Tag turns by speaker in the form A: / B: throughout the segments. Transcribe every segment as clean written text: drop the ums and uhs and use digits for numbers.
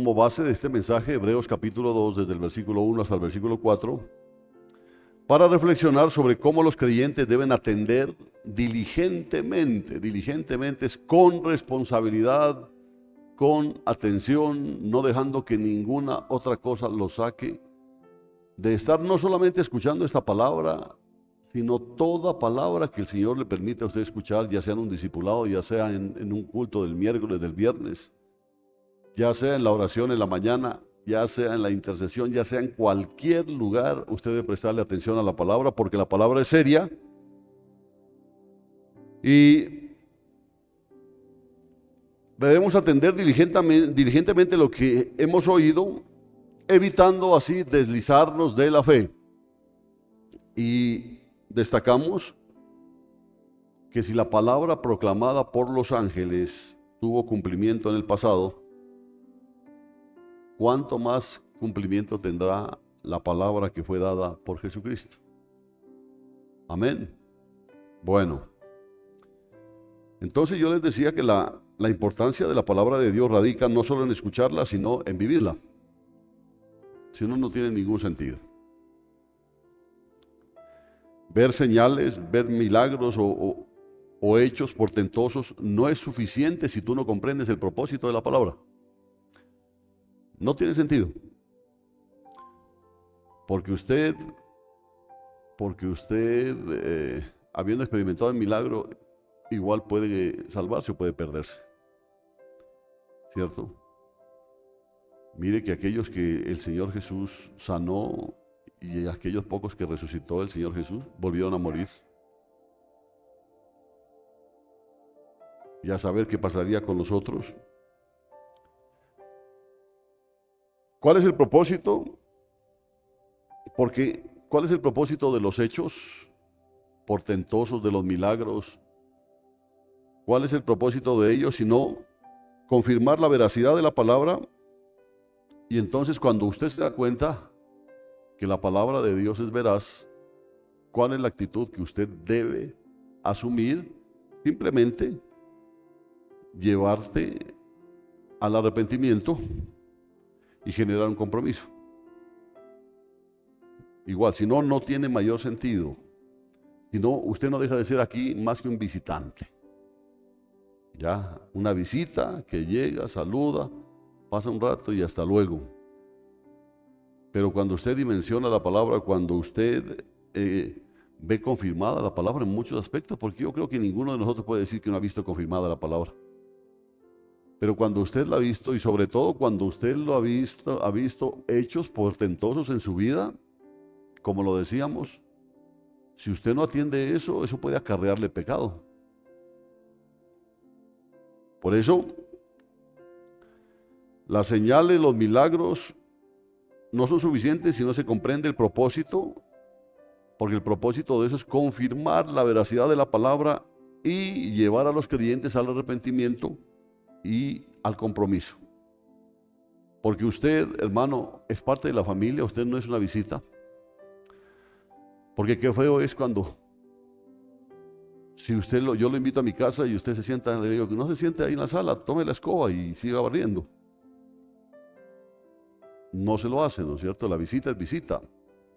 A: como base de este mensaje, Hebreos capítulo 2, desde el versículo 1 hasta el versículo 4, para reflexionar sobre cómo los creyentes deben atender diligentemente es con responsabilidad, con atención, no dejando que ninguna otra cosa los saque de estar no solamente escuchando esta palabra, sino toda palabra que el Señor le permite a usted escuchar, ya sea en un discipulado, ya sea en un culto del miércoles, del viernes, ya sea en la oración en la mañana, ya sea en la intercesión, ya sea en cualquier lugar, usted debe prestarle atención a la palabra, porque la palabra es seria. Y debemos atender diligentemente lo que hemos oído, evitando así deslizarnos de la fe. Y destacamos que si la palabra proclamada por los ángeles tuvo cumplimiento en el pasado, ¿cuánto más cumplimiento tendrá la palabra que fue dada por Jesucristo? Amén. Bueno, entonces yo les decía que la importancia de la palabra de Dios radica no solo en escucharla, sino en vivirla. Si no, no tiene ningún sentido. Ver señales, ver milagros o hechos portentosos no es suficiente si tú no comprendes el propósito de la palabra. No tiene sentido. Porque usted, habiendo experimentado el milagro, igual puede salvarse o puede perderse. ¿Cierto? Mire que aquellos que el Señor Jesús sanó y aquellos pocos que resucitó el Señor Jesús volvieron a morir. Y a saber qué pasaría con nosotros. ¿Cuál es el propósito? ¿Cuál es el propósito de los hechos portentosos, de los milagros? ¿Cuál es el propósito de ellos? Sino confirmar la veracidad de la palabra. Y entonces cuando usted se da cuenta que la palabra de Dios es veraz, ¿cuál es la actitud que usted debe asumir? Simplemente llevarte al arrepentimiento y generar un compromiso. Igual, si no, no tiene mayor sentido. Si no, usted no deja de ser aquí más que un visitante. Ya, una visita que llega, saluda, pasa un rato y hasta luego. Pero cuando usted dimensiona la palabra, cuando usted ve confirmada la palabra en muchos aspectos, porque yo creo que ninguno de nosotros puede decir que no ha visto confirmada la palabra. Pero cuando usted la ha visto, y sobre todo cuando usted lo ha visto hechos portentosos en su vida, como lo decíamos, si usted no atiende eso puede acarrearle pecado. Por eso, las señales, los milagros no son suficientes si no se comprende el propósito, porque el propósito de eso es confirmar la veracidad de la palabra y llevar a los creyentes al arrepentimiento y al compromiso. Porque usted, hermano, es parte de la familia, usted no es una visita. Porque qué feo es cuando, si yo lo invito a mi casa y usted se sienta, le digo, no se siente ahí en la sala, tome la escoba y siga barriendo. No se lo hace, ¿no es cierto? La visita es visita.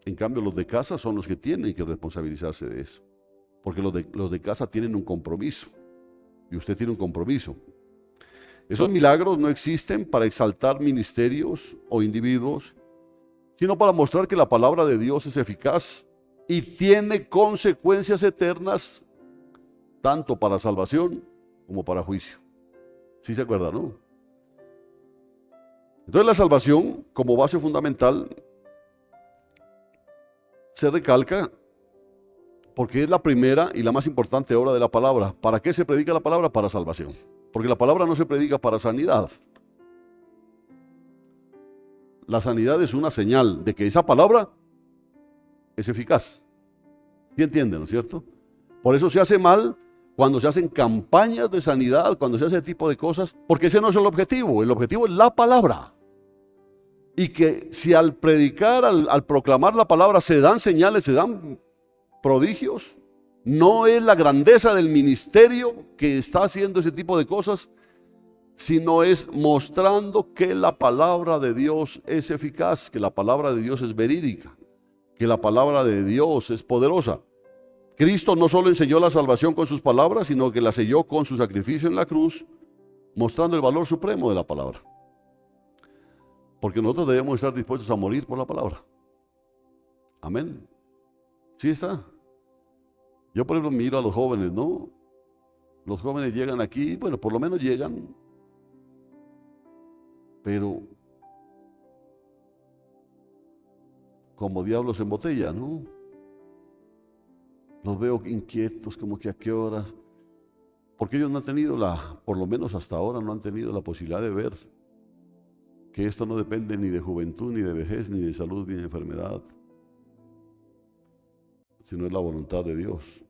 A: En cambio, los de casa son los que tienen que responsabilizarse de eso. Porque los de casa tienen un compromiso. Y usted tiene un compromiso. Esos milagros no existen para exaltar ministerios o individuos, sino para mostrar que la palabra de Dios es eficaz y tiene consecuencias eternas, tanto para salvación como para juicio. ¿Sí se acuerda, no? Entonces la salvación, como base fundamental, se recalca porque es la primera y la más importante obra de la palabra. ¿Para qué se predica la palabra? Para salvación. Porque la palabra no se predica para sanidad. La sanidad es una señal de que esa palabra es eficaz. ¿Sí entienden, no es cierto? Por eso se hace mal cuando se hacen campañas de sanidad, cuando se hace ese tipo de cosas, porque ese no es el objetivo es la palabra. Y que si al predicar, al proclamar la palabra se dan señales, se dan prodigios, no es la grandeza del ministerio que está haciendo ese tipo de cosas, sino es mostrando que la palabra de Dios es eficaz, que la palabra de Dios es verídica, que la palabra de Dios es poderosa. Cristo no solo enseñó la salvación con sus palabras, sino que la selló con su sacrificio en la cruz, mostrando el valor supremo de la palabra. Porque nosotros debemos estar dispuestos a morir por la palabra. Amén. ¿Sí está? Yo, por ejemplo, miro a los jóvenes, ¿no? Los jóvenes llegan aquí, bueno, por lo menos llegan, pero como diablos en botella, ¿no? Los veo inquietos, como que a qué horas, porque ellos no han tenido por lo menos hasta ahora no han tenido la posibilidad de ver que esto no depende ni de juventud, ni de vejez, ni de salud, ni de enfermedad, sino es la voluntad de Dios.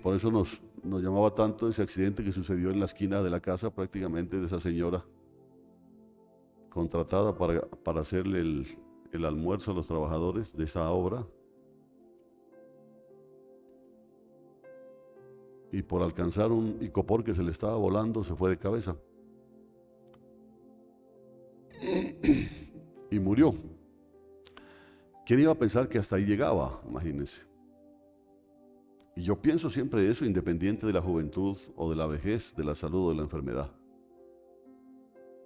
A: Por eso nos llamaba tanto ese accidente que sucedió en la esquina de la casa prácticamente de esa señora contratada para hacerle el almuerzo a los trabajadores de esa obra, y por alcanzar un icopor que se le estaba volando se fue de cabeza y murió. ¿Quién iba a pensar que hasta ahí llegaba? Imagínense. Y yo pienso siempre eso, independiente de la juventud o de la vejez, de la salud o de la enfermedad.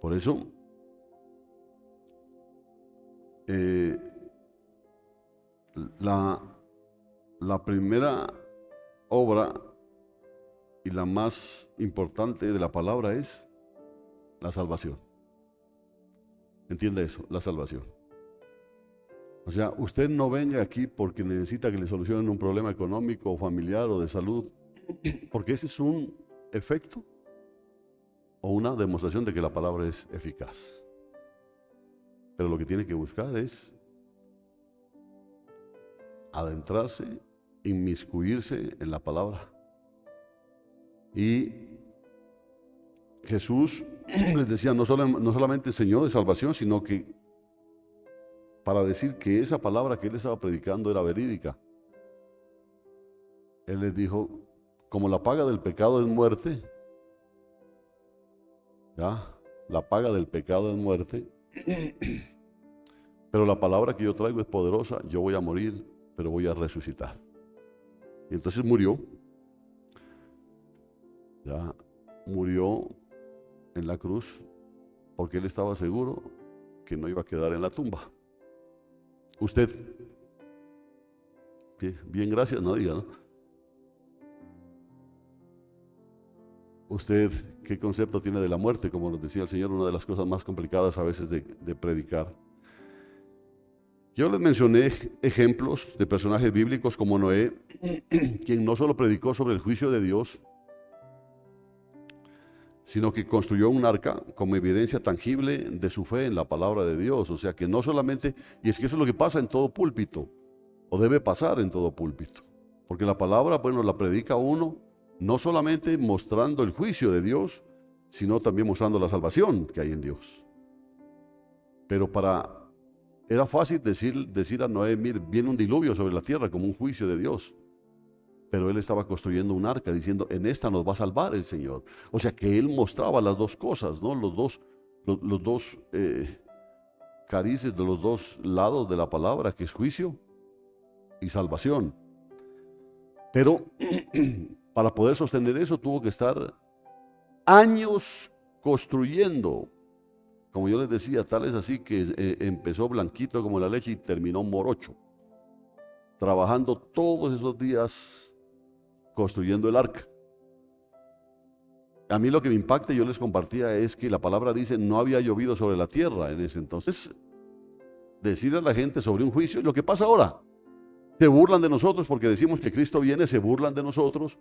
A: Por eso, la primera obra y la más importante de la palabra es la salvación. ¿Entiende eso? La salvación. O sea, usted no venga aquí porque necesita que le solucionen un problema económico o familiar o de salud, porque ese es un efecto o una demostración de que la palabra es eficaz. Pero lo que tiene que buscar es adentrarse, inmiscuirse en la palabra. Y Jesús les decía, no solamente enseñó de salvación, sino que para decir que esa palabra que él estaba predicando era verídica. Él les dijo, como la paga del pecado es muerte, ¿ya? La paga del pecado es muerte, pero la palabra que yo traigo es poderosa, yo voy a morir, pero voy a resucitar. Y entonces murió, ya murió en la cruz, porque él estaba seguro que no iba a quedar en la tumba. Usted, bien, gracias, no diga, ¿no? Usted, ¿qué concepto tiene de la muerte? Como nos decía el Señor, una de las cosas más complicadas a veces de predicar. Yo les mencioné ejemplos de personajes bíblicos como Noé, quien no solo predicó sobre el juicio de Dios, sino que construyó un arca como evidencia tangible de su fe en la palabra de Dios. O sea que no solamente, y es que eso es lo que pasa en todo púlpito, o debe pasar en todo púlpito, porque la palabra, bueno, la predica uno, no solamente mostrando el juicio de Dios, sino también mostrando la salvación que hay en Dios. Pero era fácil decir a Noé, mire, viene un diluvio sobre la tierra como un juicio de Dios. Pero él estaba construyendo un arca diciendo, en esta nos va a salvar el Señor. O sea que él mostraba las dos cosas, ¿no? Los dos carices de los dos lados de la palabra, que es juicio y salvación. Pero para poder sostener eso tuvo que estar años construyendo. Como yo les decía, tal es así que empezó blanquito como la leche y terminó morocho. Trabajando todos esos días construyendo el arca. A mí lo que me impacta, yo les compartía, es que la palabra dice, no había llovido sobre la tierra en ese entonces. Decir a la gente sobre un juicio es lo que pasa ahora. Se burlan de nosotros porque decimos que Cristo viene, se burlan de nosotros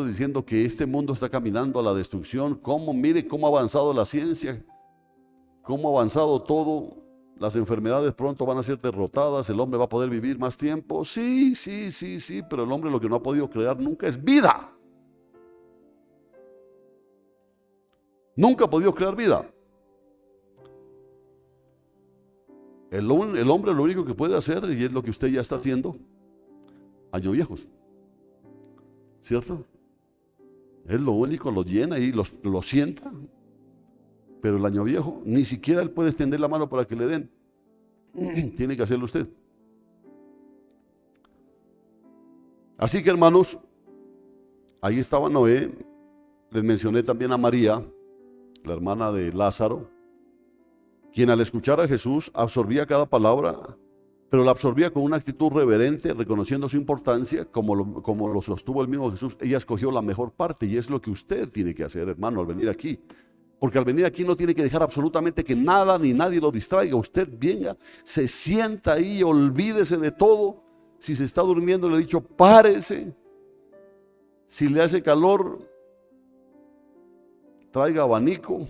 A: diciendo que este mundo está caminando a la destrucción. Mire cómo ha avanzado la ciencia, cómo ha avanzado todo. Las enfermedades pronto van a ser derrotadas, el hombre va a poder vivir más tiempo. Sí, pero el hombre lo que no ha podido crear nunca es vida. Nunca ha podido crear vida. El hombre lo único que puede hacer, y es lo que usted ya está haciendo, años viejos. ¿Cierto? Él lo único lo llena y lo sienta. Pero el año viejo, ni siquiera él puede extender la mano para que le den. Tiene que hacerlo usted. Así que, hermanos, ahí estaba Noé. Les mencioné también a María, la hermana de Lázaro, quien al escuchar a Jesús absorbía cada palabra, pero la absorbía con una actitud reverente, reconociendo su importancia, como lo sostuvo el mismo Jesús. Ella escogió la mejor parte, y es lo que usted tiene que hacer, hermano, al venir aquí. Porque al venir aquí no tiene que dejar absolutamente que nada ni nadie lo distraiga. Usted venga, se sienta ahí, olvídese de todo. Si se está durmiendo, le he dicho, párese. Si le hace calor, traiga abanico.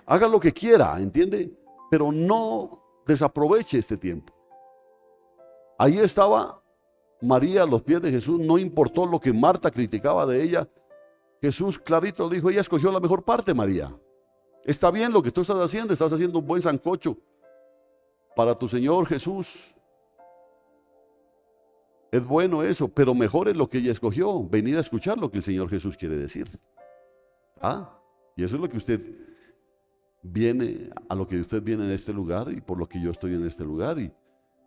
A: Haga lo que quiera, ¿entiende? Pero no desaproveche este tiempo. Ahí estaba María a los pies de Jesús, no importó lo que Marta criticaba de ella. Jesús clarito dijo, ella escogió la mejor parte, María. Está bien lo que tú estás haciendo un buen sancocho para tu Señor Jesús. Es bueno eso, pero mejor es lo que ella escogió, venir a escuchar lo que el Señor Jesús quiere decir. Y eso es lo que usted viene, a lo que usted viene en este lugar y por lo que yo estoy en este lugar. Y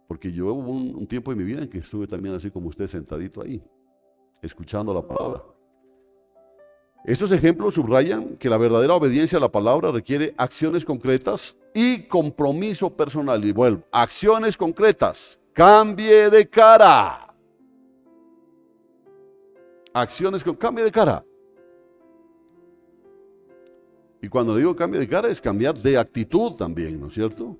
A: porque yo hubo un tiempo en mi vida en que estuve también así como usted sentadito ahí, escuchando la palabra. Estos ejemplos subrayan que la verdadera obediencia a la palabra requiere acciones concretas y compromiso personal. Y vuelvo, acciones concretas, cambie de cara. Cambie de cara. Y cuando le digo cambie de cara es cambiar de actitud también, ¿no es cierto?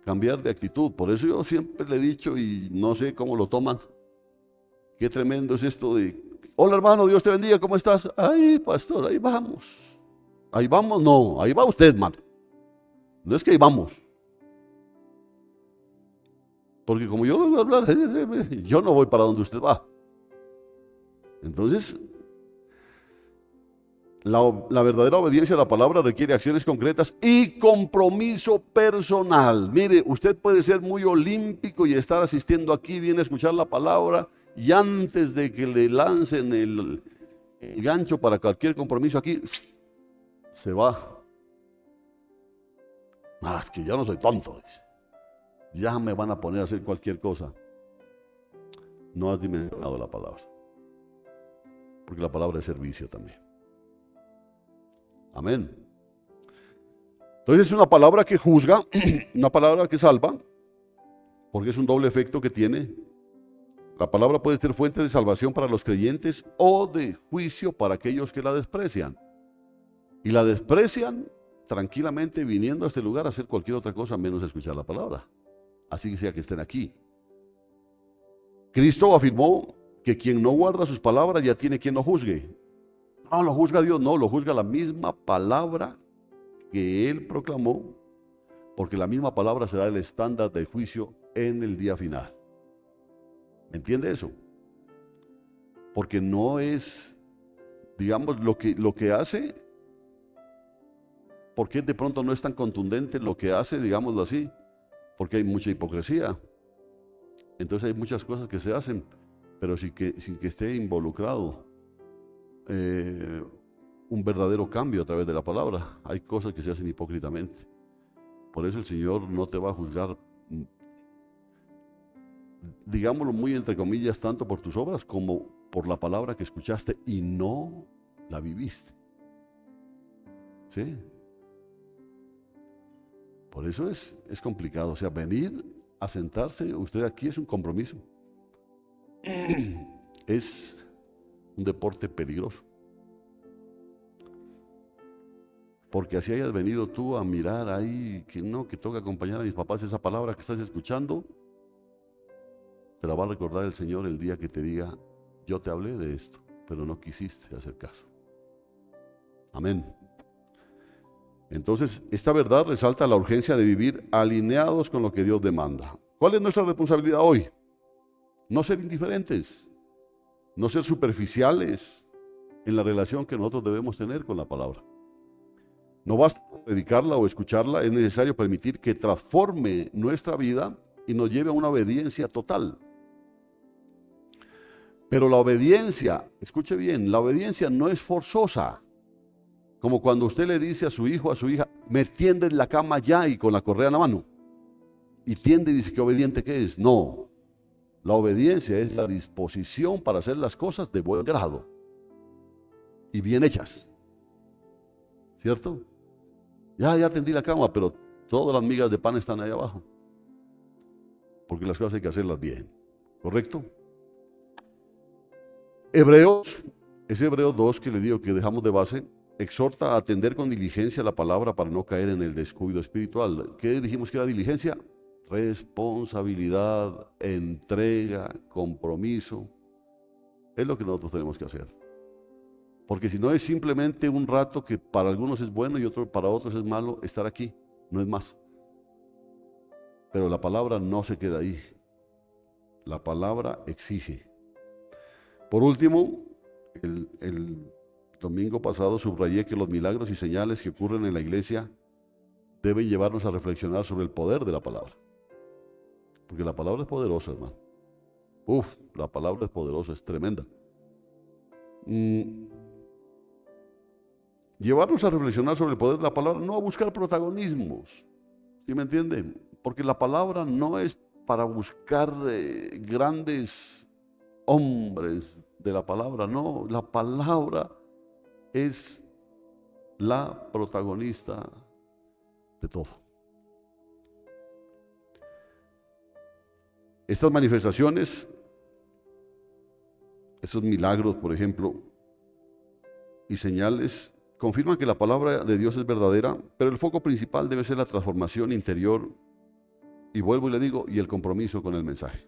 A: Cambiar de actitud. Por eso yo siempre le he dicho, y no sé cómo lo toman, qué tremendo es esto de, hola hermano, Dios te bendiga, ¿cómo estás? Ay, pastor, ahí vamos. Ahí vamos, no, ahí va usted, hermano. No es que ahí vamos. Porque como yo le voy a hablar, yo no voy para donde usted va. Entonces, la verdadera obediencia a la palabra requiere acciones concretas y compromiso personal. Mire, usted puede ser muy olímpico y estar asistiendo aquí, viene a escuchar la palabra, y antes de que le lancen el gancho para cualquier compromiso aquí, se va. Es que ya no soy tonto, dice. Ya me van a poner a hacer cualquier cosa. No has dimensionado la palabra. Porque la palabra es servicio también. Amén. Entonces es una palabra que juzga, una palabra que salva, porque es un doble efecto que tiene. La palabra puede ser fuente de salvación para los creyentes o de juicio para aquellos que la desprecian. Y la desprecian tranquilamente viniendo a este lugar a hacer cualquier otra cosa menos escuchar la palabra. Así que sea que estén aquí. Cristo afirmó que quien no guarda sus palabras ya tiene quien lo juzgue. No lo juzga Dios, no, lo juzga la misma palabra que Él proclamó, porque la misma palabra será el estándar del juicio en el día final. ¿Me entiende eso? Porque no es, digamos, lo que hace, porque de pronto no es tan contundente lo que hace, digámoslo así, porque hay mucha hipocresía. Entonces hay muchas cosas que se hacen, pero sin que esté involucrado un verdadero cambio a través de la palabra. Hay cosas que se hacen hipócritamente. Por eso el Señor no te va a juzgar, digámoslo muy entre comillas, tanto por tus obras como por la palabra que escuchaste y no la viviste. ¿Sí? Por eso es complicado. O sea, venir a sentarse, usted aquí es un compromiso. Es un deporte peligroso. Porque así hayas venido tú a mirar ahí, que no, que toca acompañar a mis papás, esa palabra que estás escuchando, te la va a recordar el Señor el día que te diga, yo te hablé de esto, pero no quisiste hacer caso. Amén. Entonces, esta verdad resalta la urgencia de vivir alineados con lo que Dios demanda. ¿Cuál es nuestra responsabilidad hoy? No ser indiferentes, no ser superficiales en la relación que nosotros debemos tener con la palabra. No basta predicarla o escucharla, es necesario permitir que transforme nuestra vida y nos lleve a una obediencia total. Pero la obediencia, escuche bien, la obediencia no es forzosa. Como cuando usted le dice a su hijo, a su hija, me tiende en la cama ya y con la correa en la mano. Y tiende y dice, ¿qué obediente que es? No, la obediencia es la disposición para hacer las cosas de buen grado y bien hechas. ¿Cierto? Ya tendí la cama, pero todas las migas de pan están ahí abajo. Porque las cosas hay que hacerlas bien. ¿Correcto? Hebreos, ese Hebreos 2 que le digo que dejamos de base, exhorta a atender con diligencia la palabra para no caer en el descuido espiritual. ¿Qué dijimos que era diligencia? Responsabilidad, entrega, compromiso. Es lo que nosotros tenemos que hacer. Porque si no es simplemente un rato que para algunos es bueno y para otros es malo estar aquí, no es más. Pero la palabra no se queda ahí. La palabra exige. Por último, el domingo pasado subrayé que los milagros y señales que ocurren en la iglesia deben llevarnos a reflexionar sobre el poder de la palabra. Porque la palabra es poderosa, hermano. La palabra es poderosa, es tremenda. Llevarnos a reflexionar sobre el poder de la palabra, no a buscar protagonismos. ¿Sí me entienden? Porque la palabra no es para buscar grandes hombres de la palabra, no. La palabra es la protagonista de todo. Estas manifestaciones, esos milagros, por ejemplo, y señales, confirman que la palabra de Dios es verdadera, pero el foco principal debe ser la transformación interior, y vuelvo y le digo, y el compromiso con el mensaje.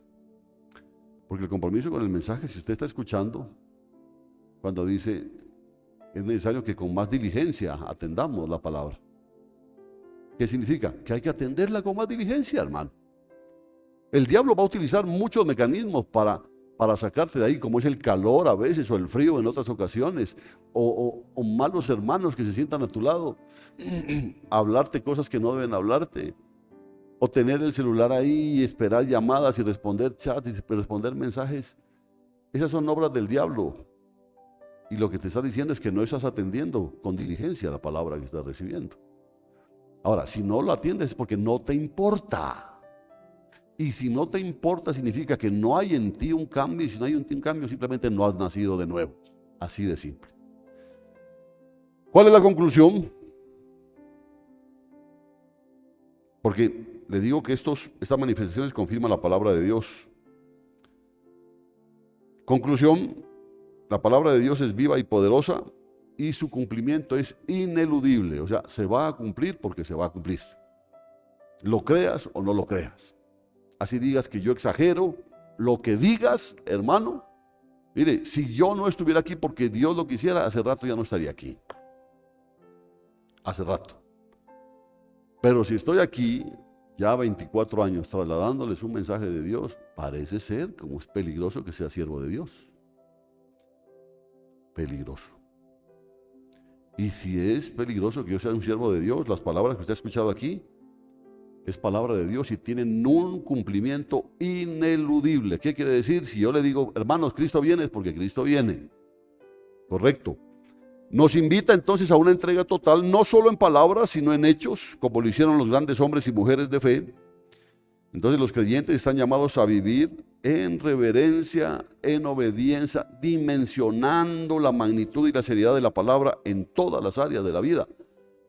A: Porque el compromiso con el mensaje, si usted está escuchando, cuando dice, es necesario que con más diligencia atendamos la palabra. ¿Qué significa? Que hay que atenderla con más diligencia, hermano. El diablo va a utilizar muchos mecanismos para sacarte de ahí, como es el calor a veces, o el frío en otras ocasiones, o malos hermanos que se sientan a tu lado, hablarte cosas que no deben hablarte, o tener el celular ahí y esperar llamadas y responder chats y responder mensajes. Esas son obras del diablo. Y lo que te está diciendo es que no estás atendiendo con diligencia la palabra que estás recibiendo. Ahora, si no lo atiendes es porque no te importa. Y si no te importa significa que no hay en ti un cambio, y si no hay en ti un cambio simplemente no has nacido de nuevo. Así de simple. ¿Cuál es la conclusión? Porque le digo que estas manifestaciones confirman la palabra de Dios. Conclusión, la palabra de Dios es viva y poderosa y su cumplimiento es ineludible. O sea, se va a cumplir porque se va a cumplir. Lo creas o no lo creas. Así digas que yo exagero, lo que digas, hermano, mire, si yo no estuviera aquí porque Dios lo quisiera, hace rato ya no estaría aquí. Hace rato. Pero si estoy aquí, ya 24 años, trasladándoles un mensaje de Dios, parece ser como es peligroso que sea siervo de Dios. Peligroso. Y si es peligroso que yo sea un siervo de Dios, las palabras que usted ha escuchado aquí, es palabra de Dios y tienen un cumplimiento ineludible. ¿Qué quiere decir? Si yo le digo, hermanos, Cristo viene, es porque Cristo viene. Correcto. Nos invita entonces a una entrega total, no solo en palabras, sino en hechos, como lo hicieron los grandes hombres y mujeres de fe. Entonces los creyentes están llamados a vivir en reverencia, en obediencia, dimensionando la magnitud y la seriedad de la palabra en todas las áreas de la vida.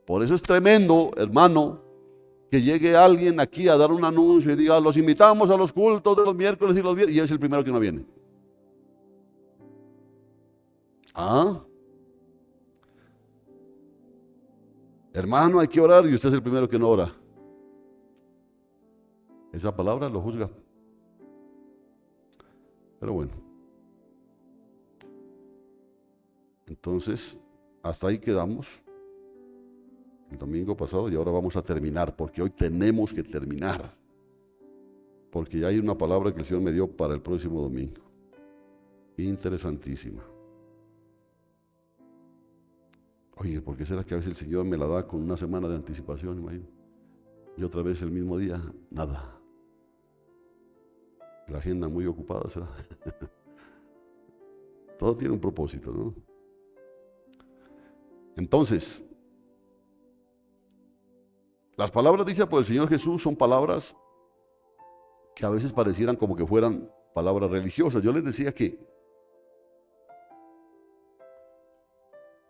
A: Por eso es tremendo, hermano, que llegue alguien aquí a dar un anuncio y diga, los invitamos a los cultos de los miércoles y los viernes, y él es el primero que no viene. Hermano, hay que orar y usted es el primero que no ora. Esa palabra lo juzga. Pero bueno. Entonces, hasta ahí quedamos el domingo pasado y ahora vamos a terminar, porque hoy tenemos que terminar. Porque ya hay una palabra que el Señor me dio para el próximo domingo. Interesantísima. Oye, ¿por qué será que a veces el Señor me la da con una semana de anticipación, imagínate? Y otra vez el mismo día, nada. La agenda muy ocupada, ¿será? Todo tiene un propósito, ¿no? Entonces, las palabras dichas por el Señor Jesús son palabras que a veces parecieran como que fueran palabras religiosas. Yo les decía que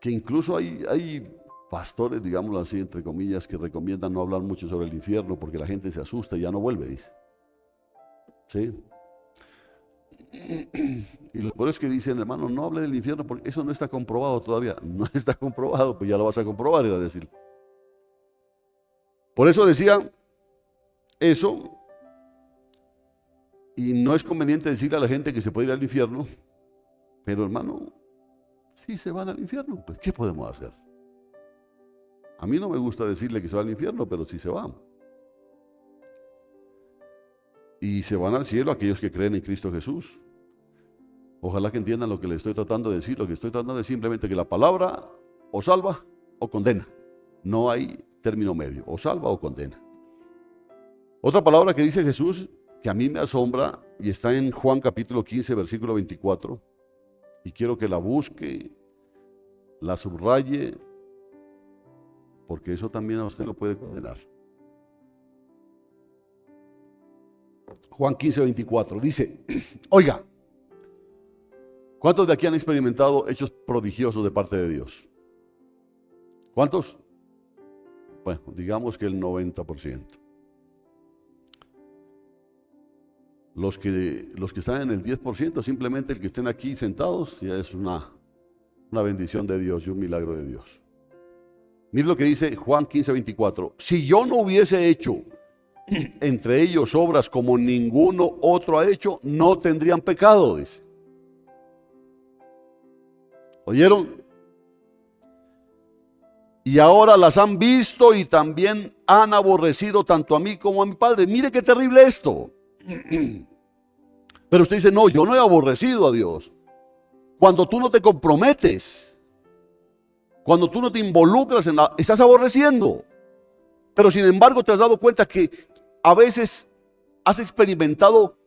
A: incluso hay pastores, digámoslo así, entre comillas, que recomiendan no hablar mucho sobre el infierno porque la gente se asusta y ya no vuelve, dice. ¿Sí? Y lo peor es que dicen, hermano, no hable del infierno porque eso no está comprobado todavía. No está comprobado, pues ya lo vas a comprobar, era decir. Por eso decía eso, y no es conveniente decirle a la gente que se puede ir al infierno, pero hermano, si se van al infierno, pues ¿qué podemos hacer? A mí no me gusta decirle que se va al infierno, pero sí se van. Y se van al cielo aquellos que creen en Cristo Jesús. Ojalá que entiendan lo que les estoy tratando de decir. Lo que estoy tratando de decir simplemente que la palabra o salva o condena. No hay término medio, o salva o condena. Otra palabra que dice Jesús, que a mí me asombra, y está en Juan capítulo 15, versículo 24, y quiero que la busque, la subraye, porque eso también a usted lo puede condenar. Juan 15, 24, dice, oiga, ¿cuántos de aquí han experimentado hechos prodigiosos de parte de Dios? ¿Cuántos? Bueno, digamos que el 90%. Los que están en el 10%, simplemente el que estén aquí sentados, ya es una bendición de Dios y un milagro de Dios. Mira lo que dice Juan 15, 24. Si yo no hubiese hecho entre ellos obras como ninguno otro ha hecho, no tendrían pecado, dice. ¿Oyeron? Y ahora las han visto y también han aborrecido tanto a mí como a mi Padre. Mire qué terrible esto. Pero usted dice, no, yo no he aborrecido a Dios. Cuando tú no te comprometes, cuando tú no te involucras estás aborreciendo. Pero sin embargo te has dado cuenta que a veces has experimentado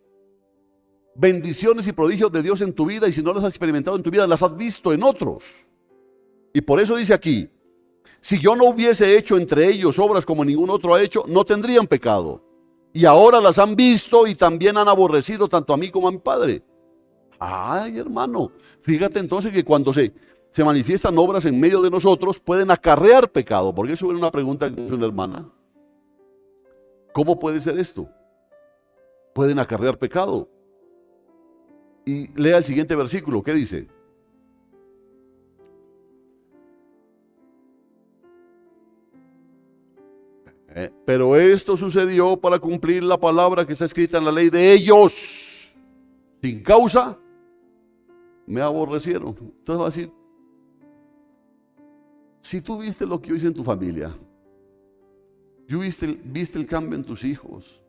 A: bendiciones y prodigios de Dios en tu vida, y si no las has experimentado en tu vida, las has visto en otros. Y por eso dice aquí, si yo no hubiese hecho entre ellos obras como ningún otro ha hecho, no tendrían pecado. Y ahora las han visto y también han aborrecido tanto a mí como a mi Padre. Ay, hermano, fíjate entonces que cuando se manifiestan obras en medio de nosotros, pueden acarrear pecado. Porque eso es una pregunta que hizo una hermana. ¿Cómo puede ser esto? Pueden acarrear pecado. Y lea el siguiente versículo, ¿qué dice? Pero esto sucedió para cumplir la palabra que está escrita en la ley de ellos. Sin causa me aborrecieron. Entonces va a decir, si tú viste lo que yo hice en tu familia, viste el cambio en tus hijos,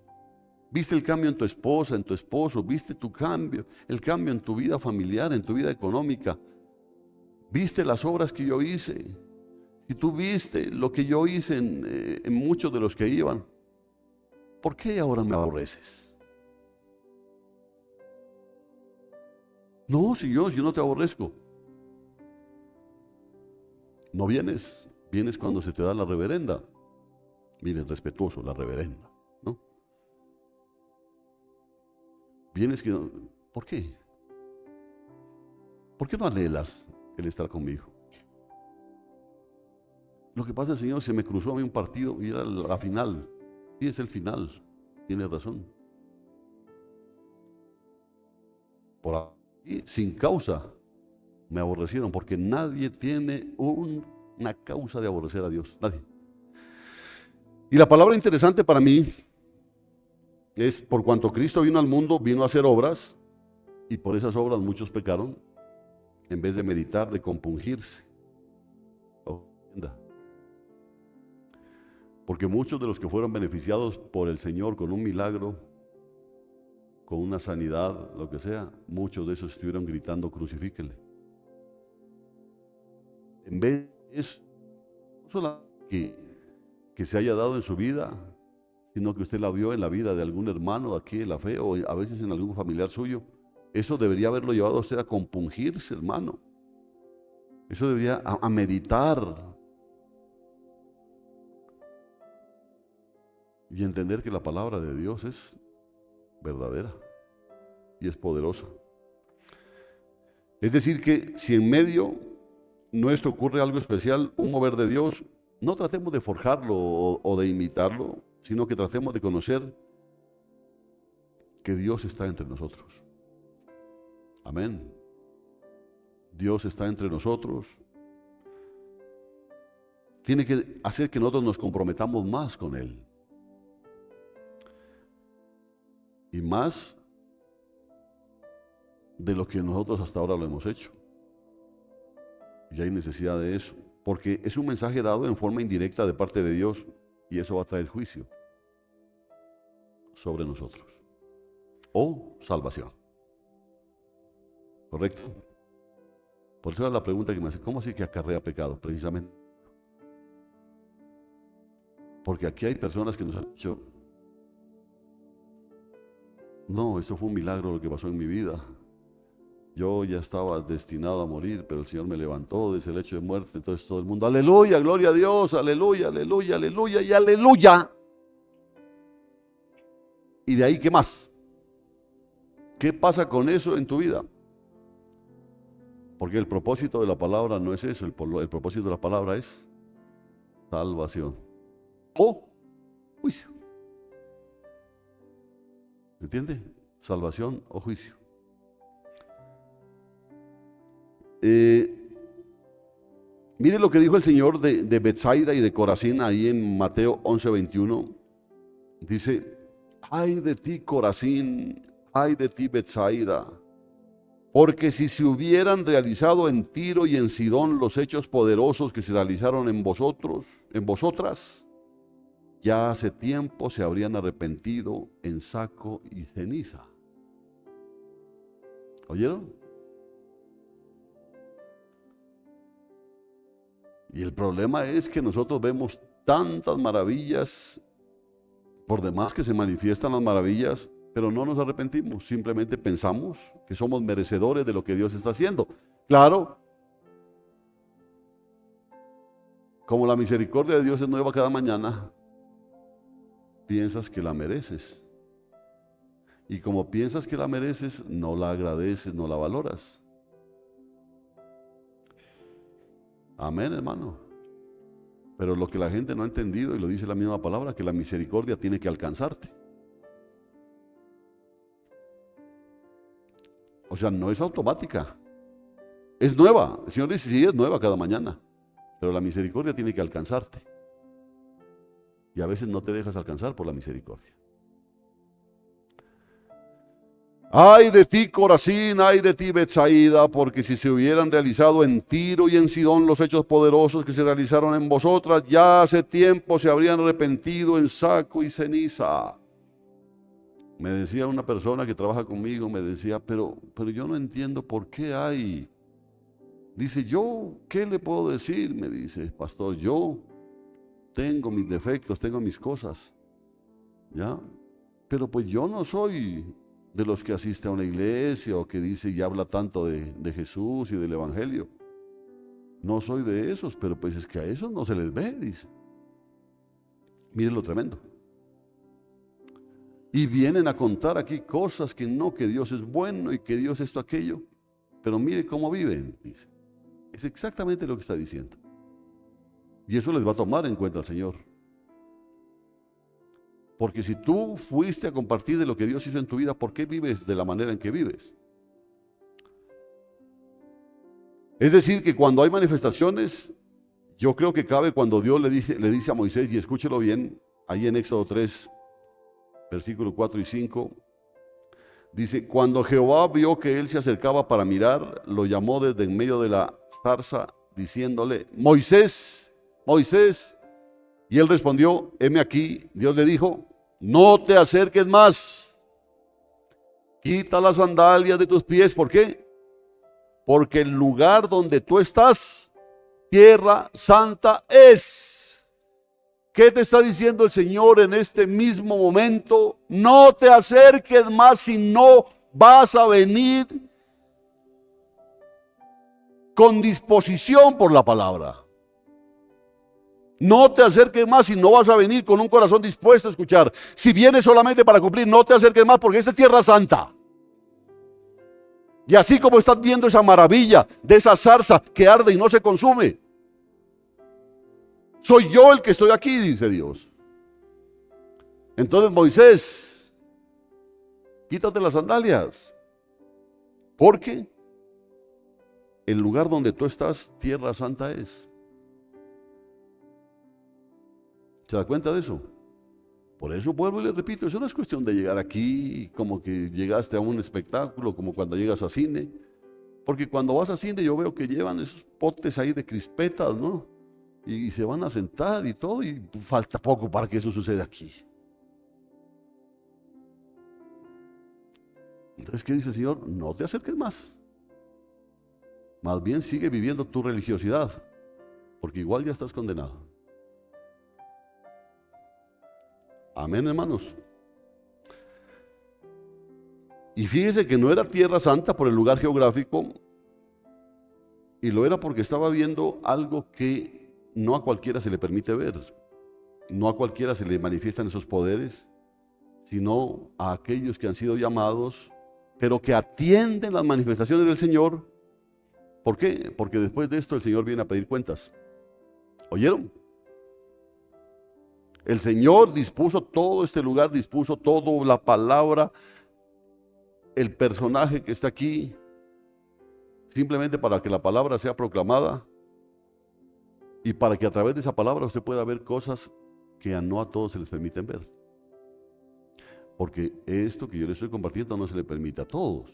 A: viste el cambio en tu esposa, en tu esposo, viste el cambio en tu vida familiar, en tu vida económica, viste las obras que yo hice. Si tú viste lo que yo hice en muchos de los que iban, ¿por qué ahora me aborreces? No, si yo no te aborrezco. No vienes cuando se te da la reverenda. Miren, respetuoso, la reverenda, ¿no? Vienes que no. ¿Por qué? ¿Por qué no anhelas el estar conmigo? Lo que pasa, Señor, se me cruzó a mí un partido y era la final. Sí, es el final. Tiene razón. Por ahí, sin causa, me aborrecieron, porque nadie tiene una causa de aborrecer a Dios. Nadie. Y la palabra interesante para mí es, por cuanto Cristo vino al mundo, vino a hacer obras, y por esas obras muchos pecaron, en vez de meditar, de compungirse. Porque muchos de los que fueron beneficiados por el Señor con un milagro, con una sanidad, lo que sea, muchos de esos estuvieron gritando, crucifíquenle. En vez de eso, no solo que se haya dado en su vida, sino que usted la vio en la vida de algún hermano de aquí de la fe, o a veces en algún familiar suyo, eso debería haberlo llevado a usted a compungirse, hermano. Eso debería a meditar y entender que la palabra de Dios es verdadera y es poderosa. Es decir, que si en medio nuestro ocurre algo especial, un mover de Dios, no tratemos de forjarlo o de imitarlo, sino que tratemos de conocer que Dios está entre nosotros. Amén. Dios está entre nosotros. Tiene que hacer que nosotros nos comprometamos más con Él. Y más de lo que nosotros hasta ahora lo hemos hecho. Y hay necesidad de eso, porque es un mensaje dado en forma indirecta de parte de Dios, y eso va a traer juicio sobre nosotros, o salvación. ¿Correcto? Por eso era la pregunta que me hace, ¿cómo así que acarrea pecado? Precisamente porque aquí hay personas que nos han dicho, no, eso fue un milagro lo que pasó en mi vida. Yo ya estaba destinado a morir, pero el Señor me levantó de ese lecho de muerte. Entonces todo el mundo, aleluya, gloria a Dios, aleluya, aleluya, aleluya y aleluya. ¿Y de ahí qué más? ¿Qué pasa con eso en tu vida? Porque el propósito de la palabra no es eso, el propósito de la palabra es salvación o juicio. ¿Entiende? Salvación o juicio. Mire lo que dijo el Señor de Betsaida y de Corazín ahí en Mateo 11:21. Dice, ay de ti Corazín, ay de ti Betsaida, porque si se hubieran realizado en Tiro y en Sidón los hechos poderosos que se realizaron en vosotras, ya hace tiempo se habrían arrepentido en saco y ceniza. ¿Oyeron? Y el problema es que nosotros vemos tantas maravillas, por demás que se manifiestan las maravillas, pero no nos arrepentimos, simplemente pensamos que somos merecedores de lo que Dios está haciendo. Claro, como la misericordia de Dios es nueva cada mañana, piensas que la mereces. Y como piensas que la mereces, no la agradeces, no la valoras. Amén, hermano. Pero lo que la gente no ha entendido, y lo dice la misma palabra, que la misericordia tiene que alcanzarte. O sea, no es automática. Es nueva. El Señor dice, sí, es nueva cada mañana. Pero la misericordia tiene que alcanzarte. Y a veces no te dejas alcanzar por la misericordia. Ay de ti, Corazín, ay de ti, Betsaida, porque si se hubieran realizado en Tiro y en Sidón los hechos poderosos que se realizaron en vosotras, ya hace tiempo se habrían arrepentido en saco y ceniza. Me decía una persona que trabaja conmigo, me decía, pero yo no entiendo por qué hay. Dice, yo, ¿qué le puedo decir? Me dice, pastor, yo tengo mis defectos, tengo mis cosas, ¿ya? Pero pues yo no soy de los que asiste a una iglesia o que dice y habla tanto de Jesús y del Evangelio. No soy de esos, pero pues es que a esos no se les ve, dice. Miren lo tremendo. Y vienen a contar aquí cosas que no, que Dios es bueno y que Dios esto, aquello. Pero mire cómo viven, dice. Es exactamente lo que está diciendo. Y eso les va a tomar en cuenta el Señor. Porque si tú fuiste a compartir de lo que Dios hizo en tu vida, ¿por qué vives de la manera en que vives? Es decir, que cuando hay manifestaciones, yo creo que cabe cuando Dios le dice a Moisés, y escúchelo bien, ahí en Éxodo 3, versículos 4 y 5, dice, cuando Jehová vio que él se acercaba para mirar, lo llamó desde en medio de la zarza, diciéndole, Moisés, Moisés. Y él respondió, heme aquí. Dios le dijo, no te acerques más. Quita las sandalias de tus pies. ¿Por qué? Porque el lugar donde tú estás, tierra santa es. ¿Qué te está diciendo el Señor en este mismo momento? No te acerques más, sino vas a venir con disposición por la palabra. No te acerques más si no vas a venir con un corazón dispuesto a escuchar. Si vienes solamente para cumplir, no te acerques más porque esta es tierra santa. Y así como estás viendo esa maravilla de esa zarza que arde y no se consume, soy yo el que estoy aquí, dice Dios. Entonces, Moisés, quítate las sandalias, porque el lugar donde tú estás, tierra santa es. ¿Se da cuenta de eso? Por eso vuelvo y le repito, eso no es cuestión de llegar aquí como que llegaste a un espectáculo, como cuando llegas a cine. Porque cuando vas a cine yo veo que llevan esos potes ahí de crispetas, ¿no? Y se van a sentar y todo, y falta poco para que eso suceda aquí. Entonces, ¿qué dice el Señor? No te acerques más. Más bien sigue viviendo tu religiosidad, porque igual ya estás condenado. Amén, hermanos. Y fíjese que no era tierra santa por el lugar geográfico, y lo era porque estaba viendo algo que no a cualquiera se le permite ver, no a cualquiera se le manifiestan esos poderes, sino a aquellos que han sido llamados, pero que atienden las manifestaciones del Señor. ¿Por qué? Porque después de esto el Señor viene a pedir cuentas. ¿Oyeron? El Señor dispuso todo este lugar, dispuso toda la palabra, el personaje que está aquí, simplemente para que la palabra sea proclamada y para que a través de esa palabra usted pueda ver cosas que no a todos se les permiten ver. Porque esto que yo le estoy compartiendo no se le permite a todos.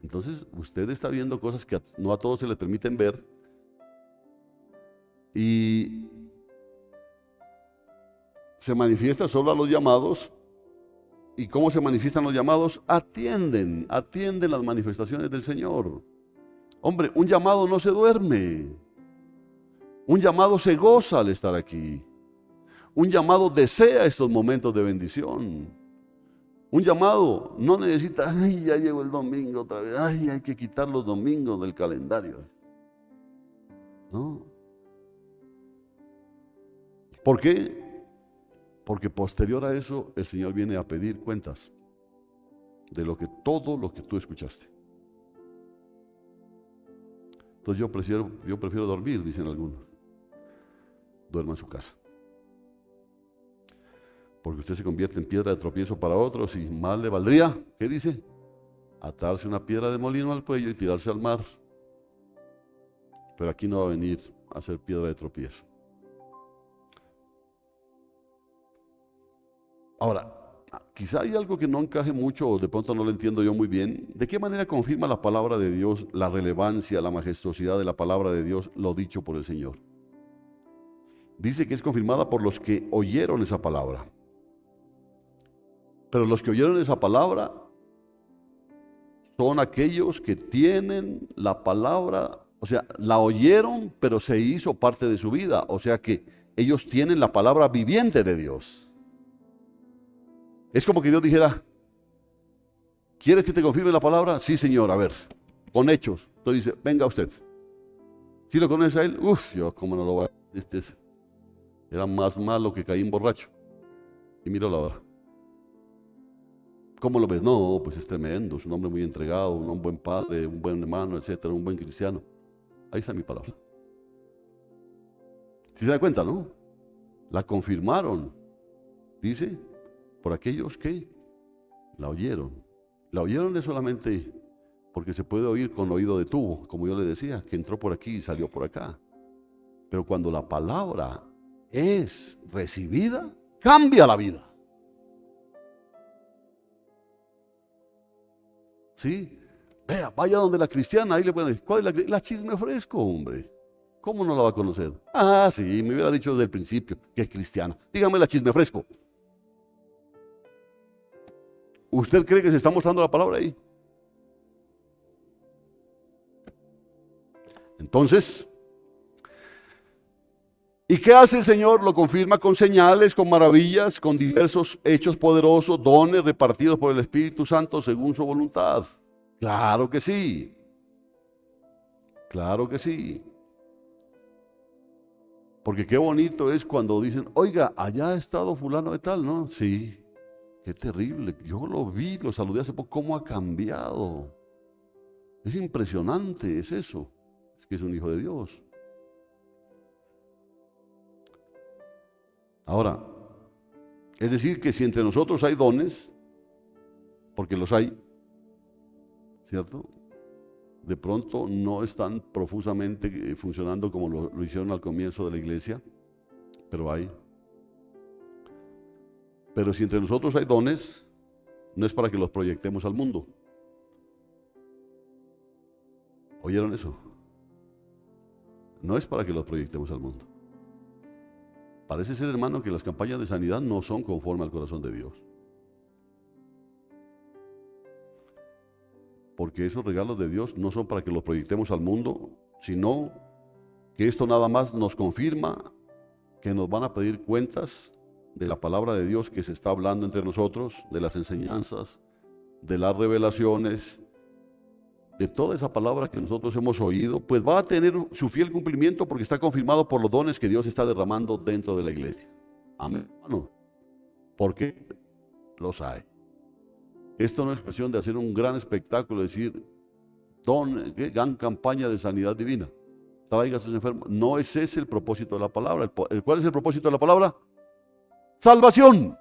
A: Entonces usted está viendo cosas que no a todos se les permiten ver, y se manifiesta solo a los llamados. ¿Y cómo se manifiestan los llamados? Atienden las manifestaciones del Señor. Hombre, un llamado no se duerme. Un llamado se goza al estar aquí. Un llamado desea estos momentos de bendición. Un llamado no necesita, ay, ya llegó el domingo otra vez, ay, hay que quitar los domingos del calendario. No. ¿Por qué? Porque posterior a eso el Señor viene a pedir cuentas de todo lo que tú escuchaste. Entonces yo prefiero dormir, dicen algunos. Duerma en su casa. Porque usted se convierte en piedra de tropiezo para otros y más le valdría, ¿qué dice? Atarse una piedra de molino al cuello y tirarse al mar. Pero aquí no va a venir a ser piedra de tropiezo. Ahora, quizá hay algo que no encaje mucho o de pronto no lo entiendo yo muy bien. ¿De qué manera confirma la palabra de Dios la relevancia, la majestuosidad de la palabra de Dios, lo dicho por el Señor? Dice que es confirmada por los que oyeron esa palabra. Pero los que oyeron esa palabra son aquellos que tienen la palabra, o sea, la oyeron, pero se hizo parte de su vida. O sea que ellos tienen la palabra viviente de Dios. Es como que Dios dijera, ¿quieres que te confirme la palabra? Sí, Señor, a ver, con hechos. Entonces dice, venga usted. ¿Sí lo conoce a él? Uf, yo cómo no lo voy a... Era más malo que Caín borracho. Y míralo ahora. ¿Cómo lo ves? No, pues es tremendo, es un hombre muy entregado, un buen padre, un buen hermano, etcétera, un buen cristiano. Ahí está mi palabra. ¿Sí se da cuenta, no? La confirmaron, dice, por aquellos que la oyeron. La oyeron es solamente porque se puede oír con oído de tubo, como yo le decía, que entró por aquí y salió por acá. Pero cuando la palabra es recibida, cambia la vida. ¿Sí? Vea, vaya donde la cristiana, ahí le pueden decir, ¿cuál es la chisme fresco, hombre? ¿Cómo no la va a conocer? Ah, sí, me hubiera dicho desde el principio que es cristiana. Dígame la chisme fresco. ¿Usted cree que se está mostrando la palabra ahí? Entonces, ¿y ¿Y qué hace el Señor? Lo confirma con señales, con maravillas, con diversos hechos poderosos, dones repartidos por el Espíritu Santo según su voluntad. Claro que sí. Claro que sí. Porque qué bonito es cuando dicen, oiga, allá ha estado fulano de tal, ¿no? Sí, qué terrible. Yo lo vi, lo saludé hace poco, cómo ha cambiado. Es impresionante, es eso. Es que es un hijo de Dios. Ahora, es decir, que si entre nosotros hay dones, porque los hay, ¿cierto? De pronto no están profusamente funcionando como lo hicieron al comienzo de la iglesia, pero hay. Pero si entre nosotros hay dones, no es para que los proyectemos al mundo. ¿Oyeron eso? No es para que los proyectemos al mundo. Parece ser, hermano, que las campañas de sanidad no son conforme al corazón de Dios. Porque esos regalos de Dios no son para que los proyectemos al mundo, sino que esto nada más nos confirma que nos van a pedir cuentas de la palabra de Dios que se está hablando entre nosotros, de las enseñanzas, de las revelaciones, de toda esa palabra que nosotros hemos oído, pues va a tener su fiel cumplimiento porque está confirmado por los dones que Dios está derramando dentro de la iglesia. Amén, hermano. Porque los hay. Esto no es cuestión de hacer un gran espectáculo, decir, gran campaña de sanidad divina. Traiga a sus enfermos. No es ese el propósito de la palabra. ¿Cuál es el propósito de la palabra? Salvación.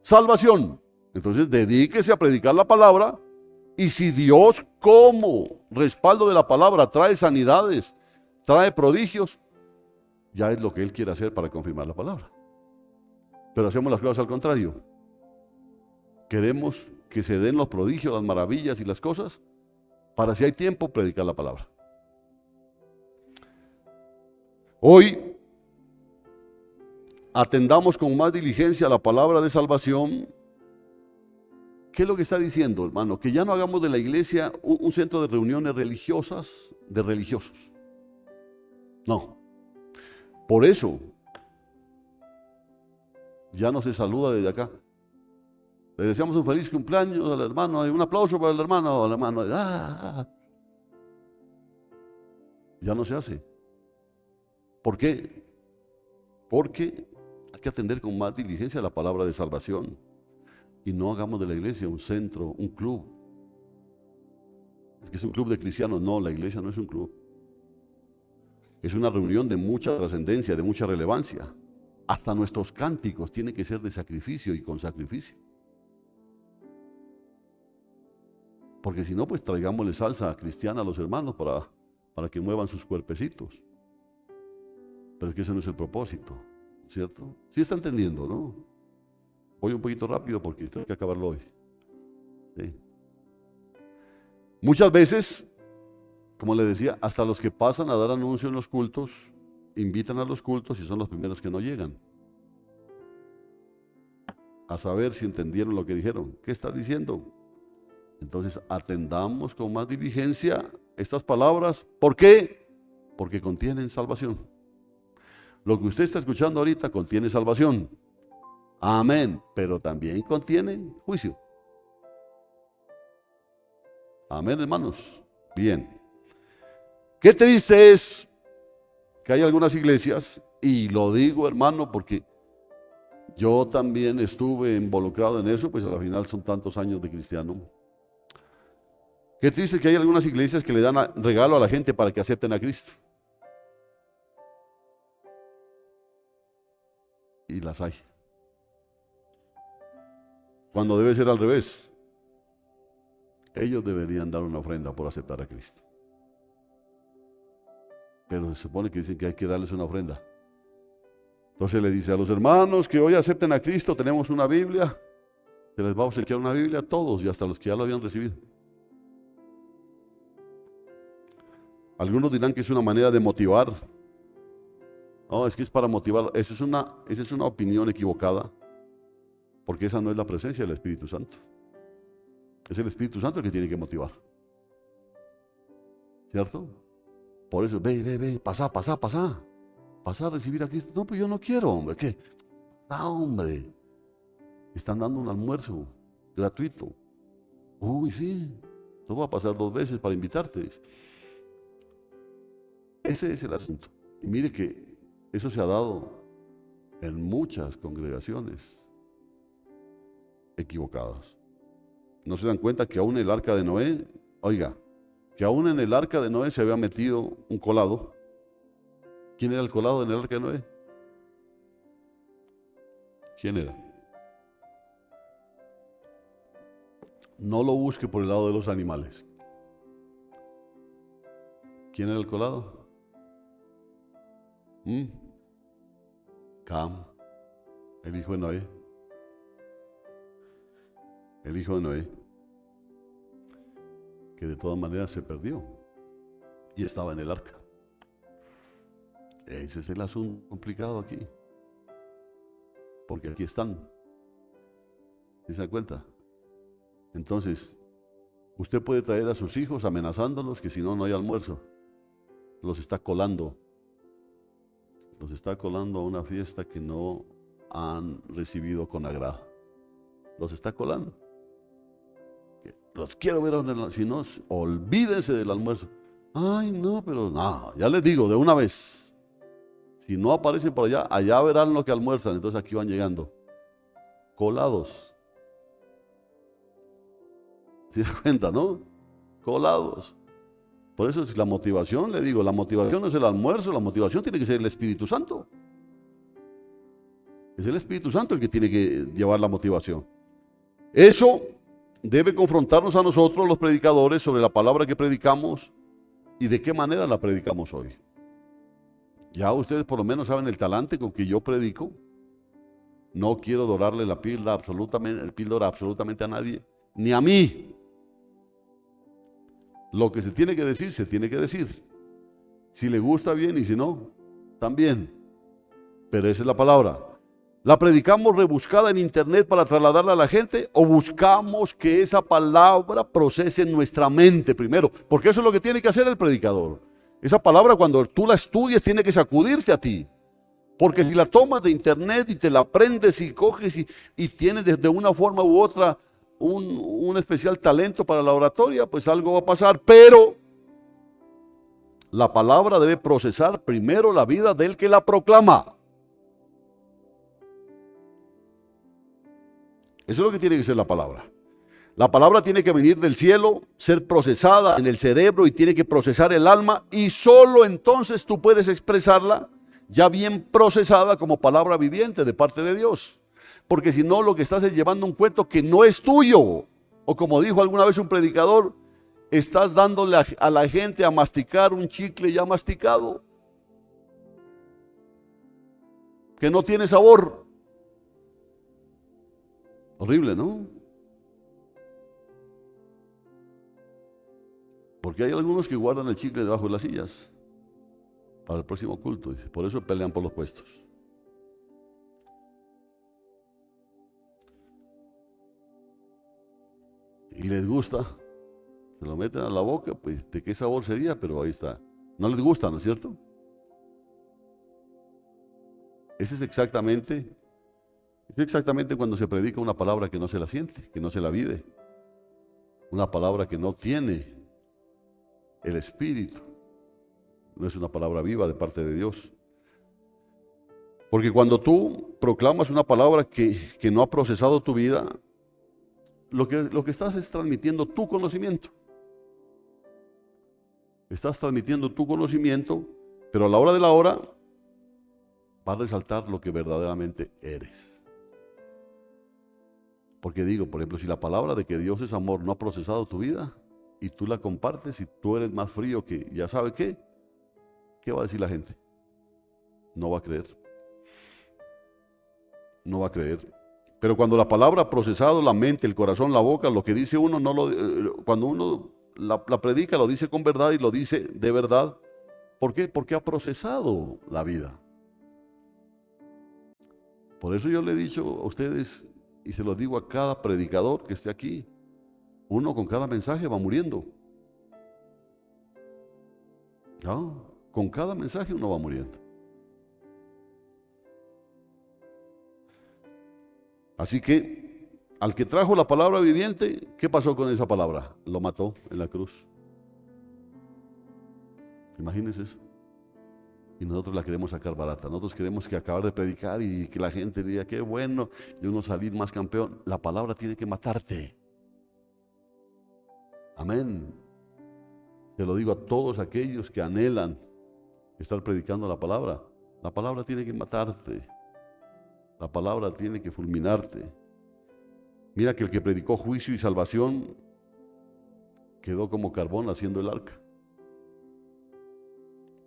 A: Salvación. Entonces dedíquese a predicar la palabra. Y si Dios, como respaldo de la palabra, trae sanidades, trae prodigios, ya es lo que Él quiere hacer para confirmar la palabra. Pero hacemos las cosas al contrario. Queremos que se den los prodigios, las maravillas y las cosas, para si hay tiempo, predicar la palabra. Hoy, atendamos con más diligencia la palabra de salvación. ¿Qué es lo que está diciendo, hermano? Que ya no hagamos de la iglesia un centro de reuniones religiosas de religiosos. No. Por eso, ya no se saluda desde acá. Le deseamos un feliz cumpleaños al hermano. Un aplauso para el hermano. Al hermano. Ya no se hace. ¿Por qué? Porque hay que atender con más diligencia la palabra de salvación. Y no hagamos de la iglesia un centro, un club. Es que es un club de cristianos. No, la iglesia no es un club. Es una reunión de mucha trascendencia, de mucha relevancia. Hasta nuestros cánticos tienen que ser de sacrificio y con sacrificio. Porque si no, pues traigámosle salsa cristiana a los hermanos para que muevan sus cuerpecitos. Pero es que ese no es el propósito, ¿cierto? Sí está entendiendo, ¿no? Voy un poquito rápido porque tengo que acabarlo hoy. ¿Sí? Muchas veces, como les decía, hasta los que pasan a dar anuncio en los cultos, invitan a los cultos y son los primeros que no llegan. A saber si entendieron lo que dijeron. ¿Qué está diciendo? Entonces, atendamos con más diligencia estas palabras. ¿Por qué? Porque contienen salvación. Lo que usted está escuchando ahorita contiene salvación. Amén. Pero también contiene juicio. Amén, hermanos. Bien. Qué triste es que hay algunas iglesias, y lo digo, hermano, porque yo también estuve involucrado en eso, pues al final son tantos años de cristiano. Qué triste que hay algunas iglesias que le dan regalo a la gente para que acepten a Cristo. Y las hay. Cuando debe ser al revés. Ellos deberían dar una ofrenda por aceptar a Cristo. Pero se supone que dicen que hay que darles una ofrenda. Entonces le dice a los hermanos que hoy acepten a Cristo, tenemos una Biblia. Se les va a obsequiar una Biblia a todos y hasta los que ya lo habían recibido. Algunos dirán que es una manera de motivar. No, es que es para motivar. Esa es una opinión equivocada, porque esa no es la presencia del Espíritu Santo. Es el Espíritu Santo el que tiene que motivar. ¿Cierto? Por eso, ve, pasá. ¿Vas a recibir a Cristo? No, pues yo no quiero, hombre. ¿Qué? Ah, hombre. Están dando un almuerzo gratuito. Uy, sí. Yo voy a pasar 2 veces para invitarte. Ese es el asunto. Y mire que eso se ha dado en muchas congregaciones equivocadas. No se dan cuenta que aún el arca de Noé, oiga, que aún en el arca de Noé se había metido un colado. ¿Quién era el colado en el arca de Noé? ¿Quién era? No lo busque por el lado de los animales. ¿Quién era el colado? Cam, el hijo de Noé. El hijo de Noé, que de todas maneras se perdió y estaba en el arca. Ese es el asunto complicado aquí, porque aquí están. ¿Sí se da cuenta? Entonces, usted puede traer a sus hijos amenazándolos que si no, no hay almuerzo. Los está colando. Los está colando a una fiesta que no han recibido con agrado. Los está colando. Los quiero ver, si no, olvídense del almuerzo. Ay, no, pero no, ya les digo de una vez. Si no aparecen por allá, allá verán lo que almuerzan. Entonces aquí van llegando, colados. ¿Se da cuenta, no? Colados. Por eso es la motivación, le digo, la motivación no es el almuerzo, la motivación tiene que ser el Espíritu Santo. Es el Espíritu Santo el que tiene que llevar la motivación. Eso debe confrontarnos a nosotros, los predicadores, sobre la palabra que predicamos y de qué manera la predicamos hoy. Ya ustedes por lo menos saben el talante con que yo predico. No quiero dorarle la píldora absolutamente a nadie, ni a mí. Lo que se tiene que decir, se tiene que decir. Si le gusta bien y si no, también. Pero esa es la palabra. ¿La predicamos rebuscada en internet para trasladarla a la gente o buscamos que esa palabra procese en nuestra mente primero? Porque eso es lo que tiene que hacer el predicador. Esa palabra cuando tú la estudies tiene que sacudirte a ti. Porque si la tomas de internet y te la aprendes y coges y tienes de una forma u otra un especial talento para la oratoria, pues algo va a pasar. Pero la palabra debe procesar primero la vida del que la proclama. Eso es lo que tiene que ser la palabra. La palabra tiene que venir del cielo, ser procesada en el cerebro y tiene que procesar el alma y solo entonces tú puedes expresarla ya bien procesada como palabra viviente de parte de Dios. Porque si no, lo que estás es llevando un cuento que no es tuyo. O como dijo alguna vez un predicador, estás dándole a la gente a masticar un chicle ya masticado, que no tiene sabor. Horrible, ¿no? Porque hay algunos que guardan el chicle debajo de las sillas para el próximo culto. Y por eso pelean por los puestos. Y les gusta. Se lo meten a la boca, pues de qué sabor sería, pero ahí está. No les gusta, ¿no es cierto? Ese es exactamente cuando se predica una palabra que no se la siente, que no se la vive. Una palabra que no tiene el Espíritu. No es una palabra viva de parte de Dios. Porque cuando tú proclamas una palabra que no ha procesado tu vida, lo que estás es transmitiendo tu conocimiento. Estás transmitiendo tu conocimiento, pero a la hora de la hora va a resaltar lo que verdaderamente eres. Porque digo, por ejemplo, si la palabra de que Dios es amor no ha procesado tu vida y tú la compartes y tú eres más frío que ya sabe qué va a decir la gente? No va a creer. No va a creer. Pero cuando la palabra ha procesado la mente, el corazón, la boca, lo que dice uno, cuando uno la predica, lo dice con verdad y lo dice de verdad. ¿Por qué? Porque ha procesado la vida. Por eso yo le he dicho a ustedes, y se lo digo a cada predicador que esté aquí, uno con cada mensaje va muriendo. ¿No? Con cada mensaje uno va muriendo. Así que al que trajo la palabra viviente, ¿qué pasó con esa palabra? Lo mató en la cruz. Imagínense eso. Y nosotros la queremos sacar barata. Nosotros queremos que acabar de predicar y que la gente diga, qué bueno, y uno salir más campeón. La palabra tiene que matarte. Amén. Te lo digo a todos aquellos que anhelan estar predicando la palabra. La palabra tiene que matarte. La palabra tiene que fulminarte. Mira que el que predicó juicio y salvación quedó como carbón haciendo el arca,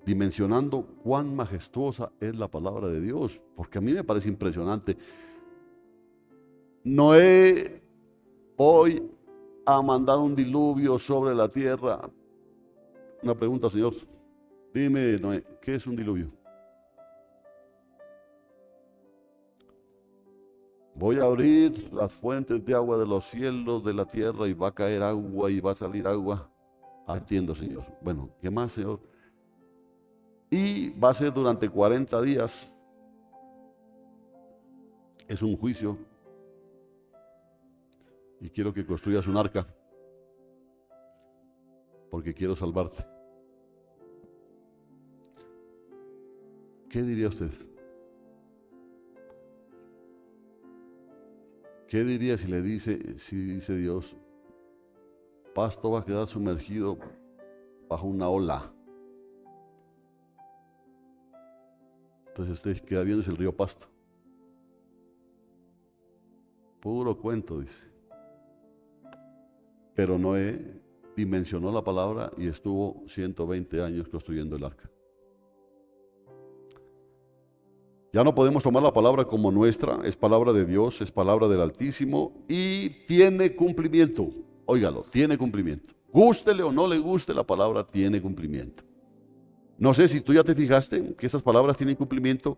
A: dimensionando cuán majestuosa es la palabra de Dios, porque a mí me parece impresionante. Noé voy a mandar un diluvio sobre la tierra. Una pregunta, Señor. Dime, Noé, ¿qué es un diluvio? Voy a abrir las fuentes de agua de los cielos, de la tierra, y va a caer agua y va a salir agua. Entiendo, Señor. Bueno, ¿qué más, Señor? Y va a ser durante 40 días. Es un juicio. Y quiero que construyas un arca, porque quiero salvarte. ¿Qué diría usted? ¿Qué diría si dice Dios, Pasto va a quedar sumergido bajo una ola? Entonces usted queda viendo el río Pasto. Puro cuento, dice. Pero Noé dimensionó la palabra y estuvo 120 años construyendo el arca. Ya no podemos tomar la palabra como nuestra, es palabra de Dios, es palabra del Altísimo y tiene cumplimiento. Óigalo, tiene cumplimiento. Gústele o no le guste, la palabra tiene cumplimiento. No sé si tú ya te fijaste que esas palabras tienen cumplimiento.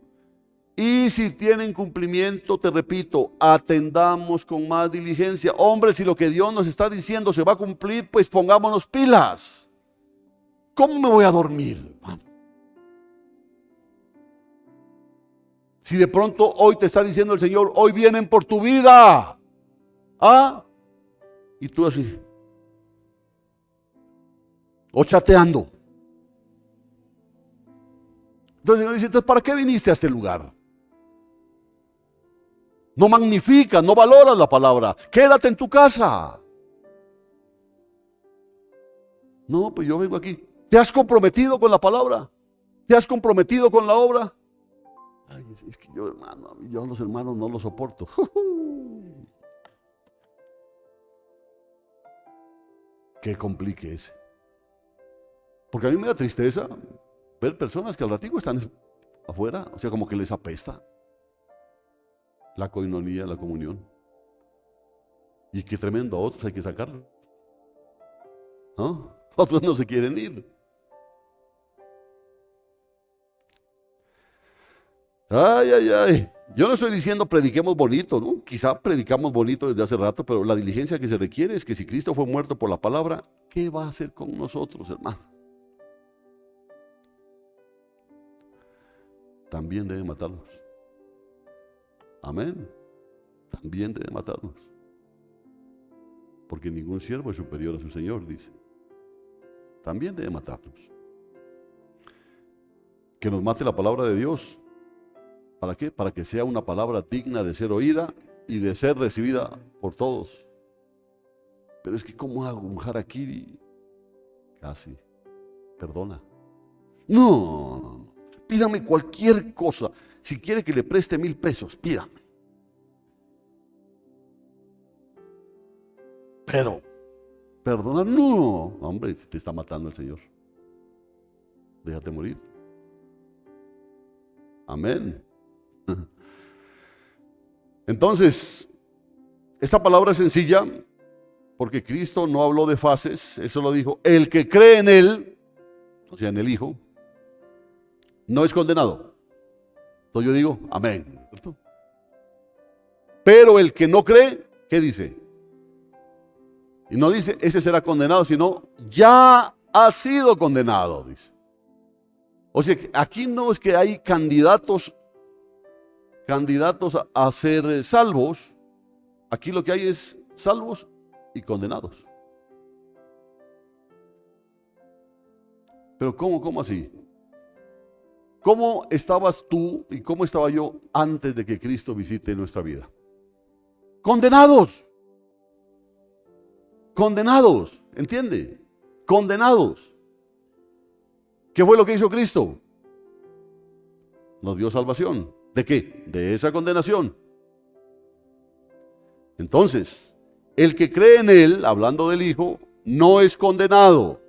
A: Y si tienen cumplimiento, te repito, atendamos con más diligencia. Hombre, si lo que Dios nos está diciendo se va a cumplir, pues pongámonos pilas. ¿Cómo me voy a dormir, hermano? Si de pronto hoy te está diciendo el Señor, hoy vienen por tu vida. ¿Ah? Y tú así. O chateando. Entonces el Señor dice, entonces, ¿para qué viniste a este lugar? No magnificas, no valoras la palabra. Quédate en tu casa. No, pues yo vengo aquí. ¿Te has comprometido con la palabra? ¿Te has comprometido con la obra? Ay, es que yo, hermano, yo a los hermanos no los soporto. Qué complique ese. Porque a mí me da tristeza ver personas que al ratico están afuera, o sea, como que les apesta la coinonía, la comunión. Y qué tremendo, a otros hay que sacarlo, ¿no? Otros no se quieren ir. Ay, ay, ay. Yo no estoy diciendo prediquemos bonito, ¿no? Quizá predicamos bonito desde hace rato, pero la diligencia que se requiere es que si Cristo fue muerto por la palabra, ¿qué va a hacer con nosotros, hermano? También debe matarnos. Amén. También debe matarnos. Porque ningún siervo es superior a su Señor, dice. También debe matarnos. Que nos mate la palabra de Dios. ¿Para qué? Para que sea una palabra digna de ser oída y de ser recibida por todos. Pero es que ¿cómo hago un harakiri? Casi. Perdona. No. Pídame cualquier cosa. Si quiere que le preste 1000 pesos, pídame. Pero, perdona, no. Hombre, te está matando el Señor. Déjate morir. Amén. Entonces, esta palabra es sencilla porque Cristo no habló de fases, eso lo dijo. El que cree en Él, o sea, en el Hijo, no es condenado. Entonces yo digo, amén. ¿Cierto? Pero el que no cree, ¿qué dice? Y no dice, ese será condenado, sino ya ha sido condenado, dice. O sea, aquí no es que hay candidatos a ser salvos, Aquí lo que hay es salvos y condenados. Pero ¿cómo así? ¿Cómo estabas tú y cómo estaba yo antes de que Cristo visite nuestra vida? Condenados. Condenados. ¿Entiende? Condenados. ¿Qué fue lo que hizo Cristo? Nos dio salvación. ¿De qué? De esa condenación. Entonces, el que cree en Él, hablando del Hijo, no es condenado.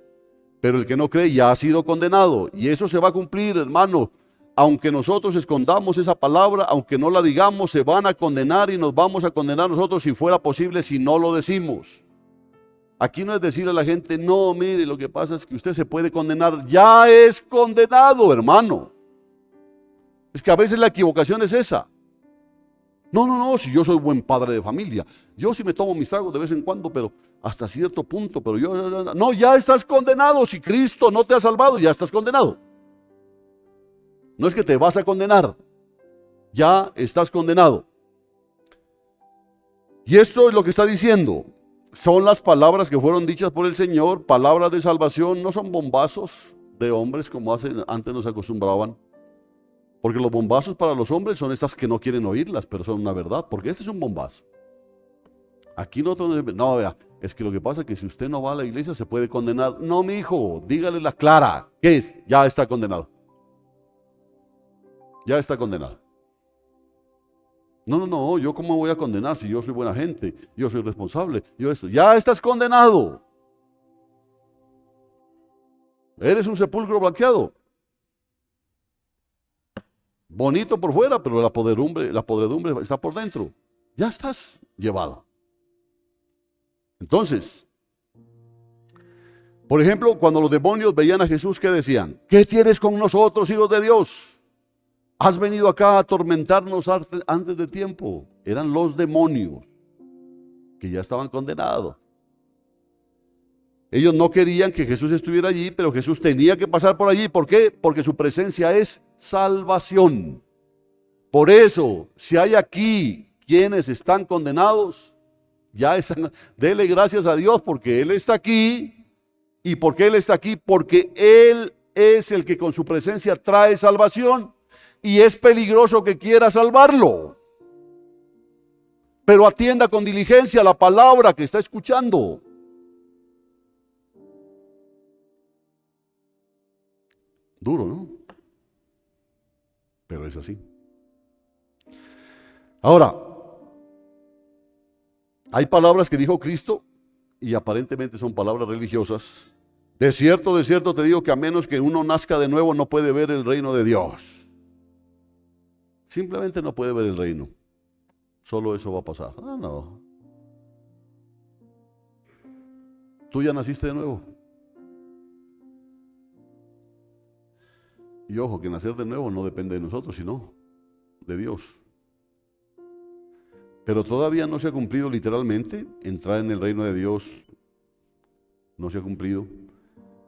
A: Pero el que no cree ya ha sido condenado. Y eso se va a cumplir, hermano. Aunque nosotros escondamos esa palabra, aunque no la digamos, se van a condenar y nos vamos a condenar nosotros si fuera posible, si no lo decimos. Aquí no es decirle a la gente, no, mire, lo que pasa es que usted se puede condenar. Ya es condenado, hermano. Es que a veces la equivocación es esa. No, si yo soy buen padre de familia. Yo sí me tomo mis tragos de vez en cuando, pero hasta cierto punto, pero yo... No, ya estás condenado. Si Cristo no te ha salvado, ya estás condenado. No es que te vas a condenar. Ya estás condenado. Y esto es lo que está diciendo. Son las palabras que fueron dichas por el Señor, palabras de salvación, no son bombazos de hombres como antes nos acostumbraban. Porque los bombazos para los hombres son estas que no quieren oírlas, pero son una verdad, porque este es un bombazo. Aquí no, vea, es que lo que pasa es que si usted no va a la iglesia se puede condenar. No, mi hijo, dígale la clara. ¿Qué es? Ya está condenado. Ya está condenado. No, yo cómo voy a condenar si yo soy buena gente, yo soy responsable, yo esto. Ya estás condenado. Eres un sepulcro blanqueado. Bonito por fuera, pero la podredumbre está por dentro. Ya estás llevado. Entonces, por ejemplo, cuando los demonios veían a Jesús, ¿qué decían? ¿Qué tienes con nosotros, hijos de Dios? Has venido acá a atormentarnos antes de tiempo. Eran los demonios que ya estaban condenados. Ellos no querían que Jesús estuviera allí, pero Jesús tenía que pasar por allí. ¿Por qué? Porque su presencia es salvación. Por eso, si hay aquí quienes están condenados, dele gracias a Dios porque Él está aquí. ¿Y por qué Él está aquí? Porque Él es el que con su presencia trae salvación. Y es peligroso que quiera salvarlo. Pero atienda con diligencia la palabra que está escuchando. Duro, ¿no? Pero es así. Ahora, hay palabras que dijo Cristo y aparentemente son palabras religiosas. De cierto te digo que a menos que uno nazca de nuevo no puede ver el reino de Dios. Simplemente no puede ver el reino. Solo eso va a pasar. No. Tú ya naciste de nuevo. Y ojo, que nacer de nuevo no depende de nosotros, sino de Dios. Pero todavía no se ha cumplido literalmente. Entrar en el reino de Dios no se ha cumplido.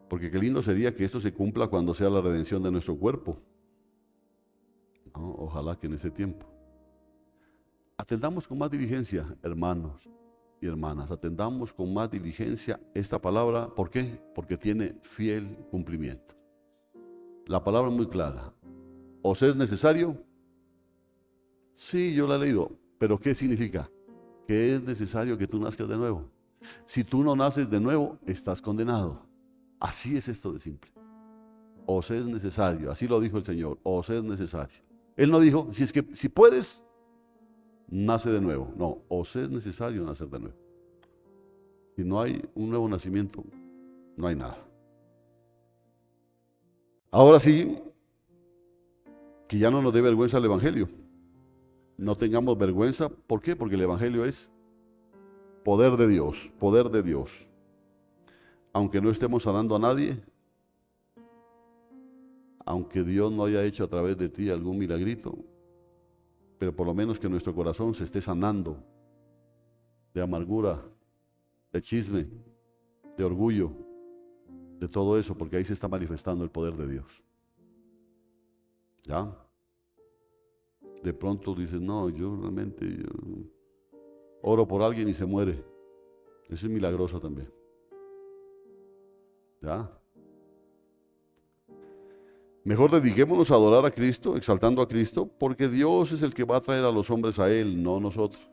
A: Porque qué lindo sería que esto se cumpla cuando sea la redención de nuestro cuerpo. No, ojalá que en ese tiempo. Atendamos con más diligencia, hermanos y hermanas. Atendamos con más diligencia esta palabra. ¿Por qué? Porque tiene fiel cumplimiento. La palabra es muy clara. ¿Os es necesario? Sí, yo la he leído. ¿Pero qué significa? Que es necesario que tú nazcas de nuevo. Si tú no naces de nuevo, estás condenado. Así es esto de simple. Os es necesario. Así lo dijo el Señor. Os es necesario. Él no dijo, si puedes, nace de nuevo. No, os es necesario nacer de nuevo. Si no hay un nuevo nacimiento, no hay nada. Ahora sí, que ya no nos dé vergüenza el Evangelio. No tengamos vergüenza. ¿Por qué? Porque el Evangelio es poder de Dios, poder de Dios. Aunque no estemos sanando a nadie, aunque Dios no haya hecho a través de ti algún milagrito, pero por lo menos que nuestro corazón se esté sanando de amargura, de chisme, de orgullo, de todo eso, porque ahí se está manifestando el poder de Dios. ¿Ya? De pronto dices, no, yo realmente oro por alguien y se muere. Eso es milagroso también. ¿Ya? Mejor dediquémonos a adorar a Cristo, exaltando a Cristo, porque Dios es el que va a traer a los hombres a Él, no nosotros.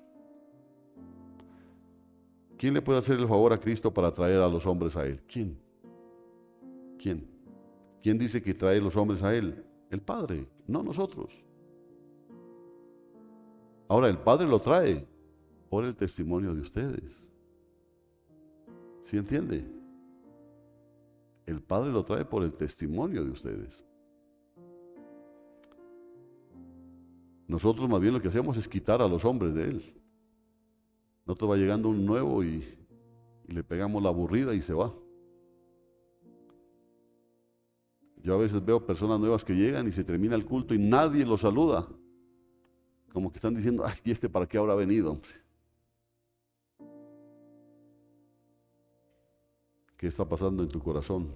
A: ¿Quién le puede hacer el favor a Cristo para traer a los hombres a Él? ¿Quién? ¿Quién? ¿Quién dice que trae a los hombres a Él? El Padre, no nosotros. Ahora, el Padre lo trae por el testimonio de ustedes. ¿Sí entiende? El Padre lo trae por el testimonio de ustedes. Nosotros más bien lo que hacemos es quitar a los hombres de Él. Nosotros va llegando un nuevo y le pegamos la aburrida y se va. Yo a veces veo personas nuevas que llegan y se termina el culto y nadie los saluda. Como que están diciendo, ay, ¿y este para qué habrá venido, hombre? ¿Qué está pasando en tu corazón?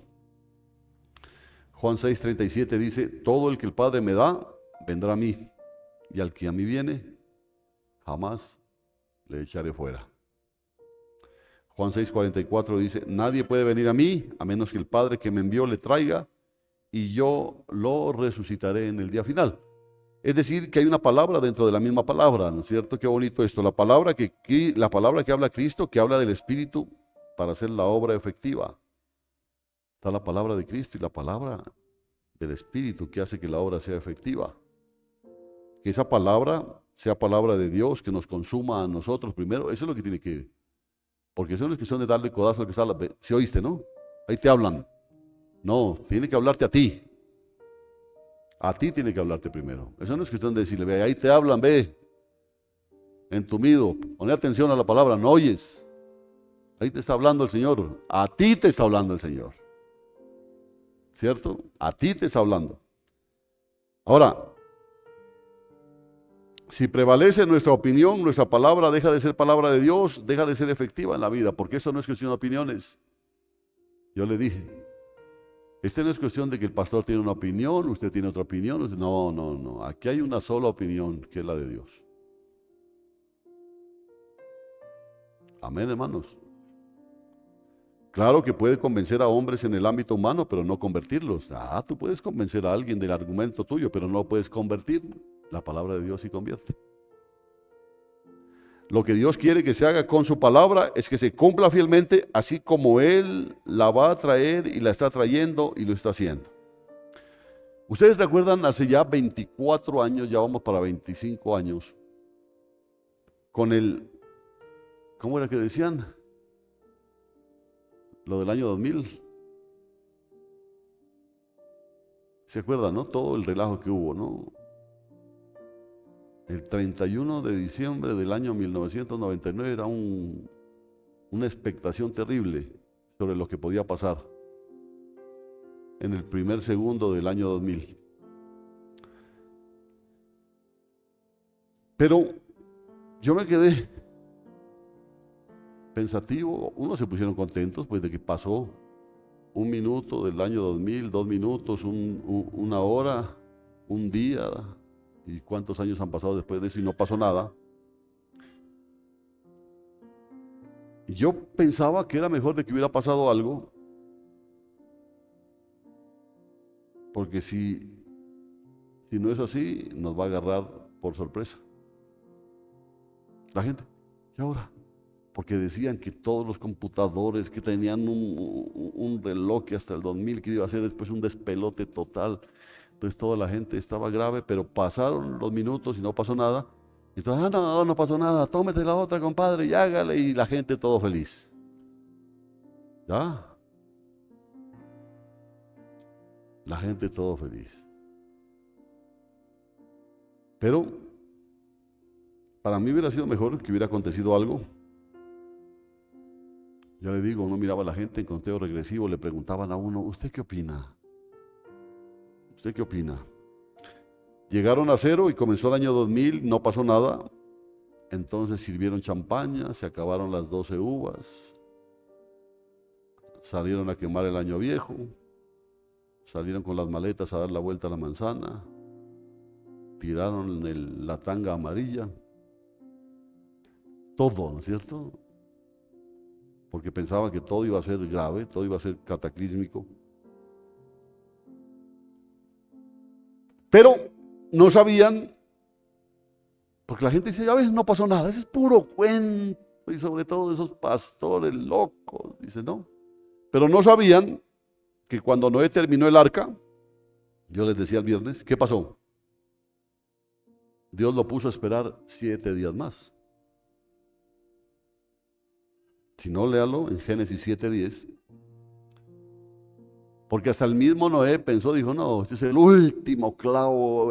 A: Juan 6:37 dice, todo el que el Padre me da, vendrá a mí, y al que a mí viene, jamás le echaré fuera. Juan 6:44 dice, nadie puede venir a mí, a menos que el Padre que me envió le traiga, y yo lo resucitaré en el día final. Es decir, que hay una palabra dentro de la misma palabra, ¿no es cierto? Qué bonito esto. La palabra que habla Cristo, que habla del Espíritu para hacer la obra efectiva. Está la palabra de Cristo y la palabra del Espíritu que hace que la obra sea efectiva. Que esa palabra sea palabra de Dios, que nos consuma a nosotros primero. Eso es lo que tiene que... Porque eso no es cuestión de darle codazo al que está... Si oíste, ¿no? Ahí te hablan. No, tiene que hablarte a ti. A ti tiene que hablarte primero. Eso no es cuestión de decirle, ve, ahí te hablan, ve. Entumido, pon atención a la palabra, no oyes. Ahí te está hablando el Señor. A ti te está hablando el Señor. ¿Cierto? A ti te está hablando. Ahora, si prevalece nuestra opinión, nuestra palabra deja de ser palabra de Dios, deja de ser efectiva en la vida, porque eso no es cuestión de opiniones. Yo le dije, no es cuestión de que el pastor tiene una opinión, usted tiene otra opinión. No. Aquí hay una sola opinión, que es la de Dios. Amén, hermanos. Claro que puede convencer a hombres en el ámbito humano, pero no convertirlos. Tú puedes convencer a alguien del argumento tuyo, pero no puedes convertir. La palabra de Dios sí convierte. Lo que Dios quiere que se haga con su palabra es que se cumpla fielmente, así como Él la va a traer y la está trayendo y lo está haciendo. Ustedes recuerdan hace ya 24 años, ya vamos para 25 años, con el, ¿cómo era que decían? Lo del año 2000. ¿Se acuerdan, no? Todo el relajo que hubo, ¿no? El 31 de diciembre del año 1999 era una expectación terrible sobre lo que podía pasar en el primer segundo del año 2000. Pero yo me quedé pensativo. Unos se pusieron contentos pues de que pasó un minuto del año 2000, 2 minutos, una hora, un día. ¿Y cuántos años han pasado después de eso y no pasó nada? Y yo pensaba que era mejor de que hubiera pasado algo, porque si no es así, nos va a agarrar por sorpresa la gente. ¿Y ahora? Porque decían que todos los computadores, que tenían un reloj que hasta el 2000 que iba a ser después un despelote total. Entonces toda la gente estaba grave, pero pasaron los minutos y no pasó nada. Entonces, no pasó nada, tómete la otra, compadre, y hágale, y la gente todo feliz. ¿Ya? La gente todo feliz. Pero para mí hubiera sido mejor que hubiera acontecido algo. Ya le digo, uno miraba a la gente en conteo regresivo, le preguntaban a uno, ¿usted qué opina? ¿Usted qué opina? Llegaron a 0 y comenzó el año 2000, no pasó nada. Entonces sirvieron champaña, se acabaron las 12 uvas, salieron a quemar el año viejo, salieron con las maletas a dar la vuelta a la manzana, tiraron la tanga amarilla todo, ¿no es cierto? Porque pensaba que todo iba a ser grave, todo iba a ser cataclísmico. Pero no sabían, porque la gente dice, ya ves, no pasó nada, ese es puro cuento, y sobre todo de esos pastores locos, dice, no. Pero no sabían que cuando Noé terminó el arca, yo les decía el viernes, ¿qué pasó? Dios lo puso a esperar 7 días más. Si no, léalo en Génesis 7:10. Porque hasta el mismo Noé pensó, dijo, no, este es el último clavo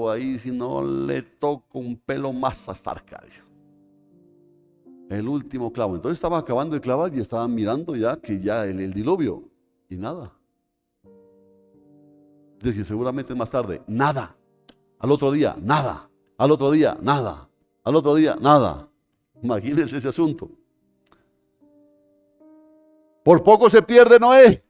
A: ahí, si no le toco un pelo más hasta Arcadio. El último clavo. Entonces estaba acabando de clavar y estaban mirando ya que ya el diluvio. Y nada. Dije, seguramente más tarde, nada. Al otro día, nada. Al otro día, nada. Al otro día, nada. Imagínense ese asunto. Por poco se pierde Noé.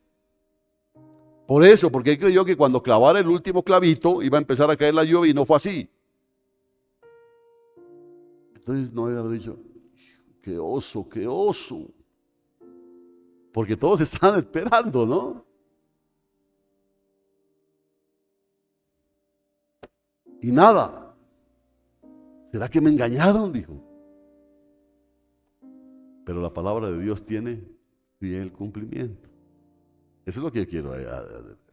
A: Por eso, porque él creyó que cuando clavara el último clavito iba a empezar a caer la lluvia y no fue así. Entonces Noé habrá dicho, qué oso, qué oso. Porque todos estaban esperando, ¿no? Y nada. ¿Será que me engañaron? Dijo. Pero la palabra de Dios tiene fiel cumplimiento. Eso es lo que yo quiero.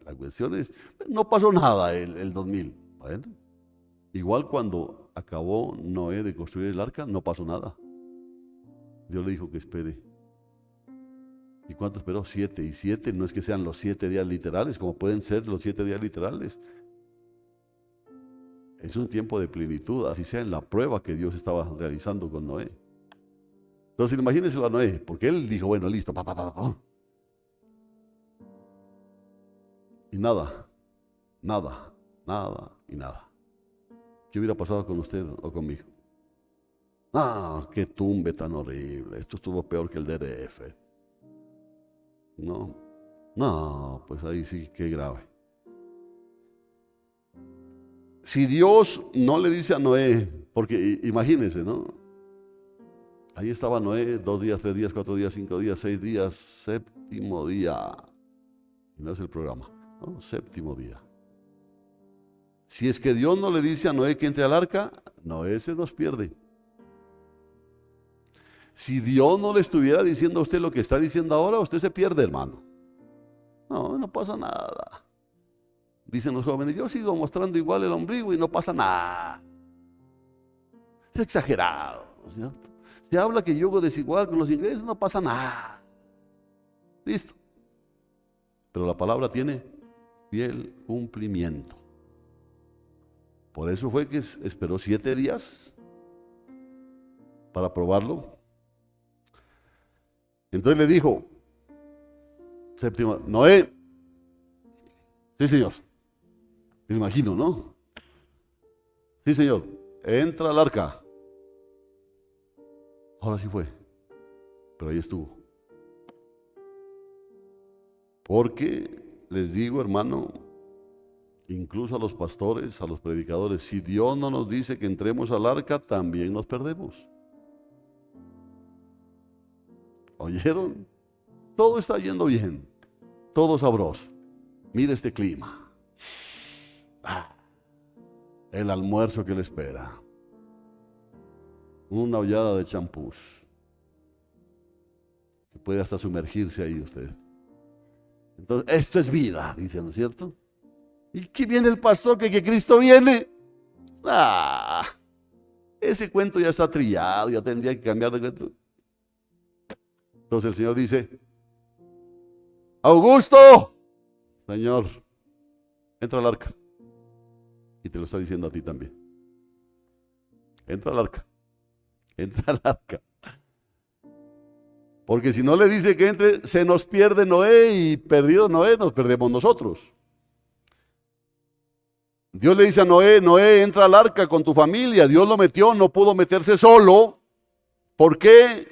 A: La cuestión es, no pasó nada el 2000. Bueno, igual cuando acabó Noé de construir el arca, no pasó nada. Dios le dijo que espere. ¿Y cuánto esperó? 7. Y 7 no es que sean los 7 días literales, como pueden ser los 7 días literales. Es un tiempo de plenitud, así sea en la prueba que Dios estaba realizando con Noé. Entonces imagínense a Noé, porque él dijo, bueno, listo, y nada, nada, nada y nada. ¿Qué hubiera pasado con usted o conmigo? Ah, qué tumbe tan horrible, esto estuvo peor que el DDF. No, pues ahí sí, qué grave. Si Dios no le dice a Noé, porque imagínense, ¿no? Ahí estaba Noé 2 días, 3 días, 4 días, 5 días, 6 días, 7º día. Y no es el programa, ¿no? 7º día. Si es que Dios no le dice a Noé que entre al arca, Noé se nos pierde. Si Dios no le estuviera diciendo a usted lo que está diciendo ahora, usted se pierde, hermano. No pasa nada. Dicen los jóvenes, yo sigo mostrando igual el ombligo y no pasa nada. Es exagerado, ¿no es cierto? Se habla que yugo desigual con los ingleses, no pasa nada. Listo. Pero la palabra tiene fiel cumplimiento. Por eso fue que esperó 7 días para probarlo. Entonces le dijo, 7º, Noé, sí señor, me imagino, ¿no? Sí señor, entra al arca. Ahora sí fue, pero ahí estuvo. Porque les digo, hermano, incluso a los pastores, a los predicadores, si Dios no nos dice que entremos al arca, también nos perdemos. ¿Oyeron? Todo está yendo bien, todo sabroso. Mire este clima. El almuerzo que le espera. Una ollada de champús. Se puede hasta sumergirse ahí usted. Entonces, esto es vida, dice, ¿no es cierto? ¿Y qué viene el pastor que Cristo viene? Ese cuento ya está trillado, ya tendría que cambiar de cuento. Entonces el Señor dice, Augusto, Señor, entra al arca. Y te lo está diciendo a ti también. Entra al arca. Entra al arca. Porque si no le dice que entre, se nos pierde Noé y perdido Noé, nos perdemos nosotros. Dios le dice a Noé, Noé, entra al arca con tu familia. Dios lo metió, no pudo meterse solo. ¿Por qué?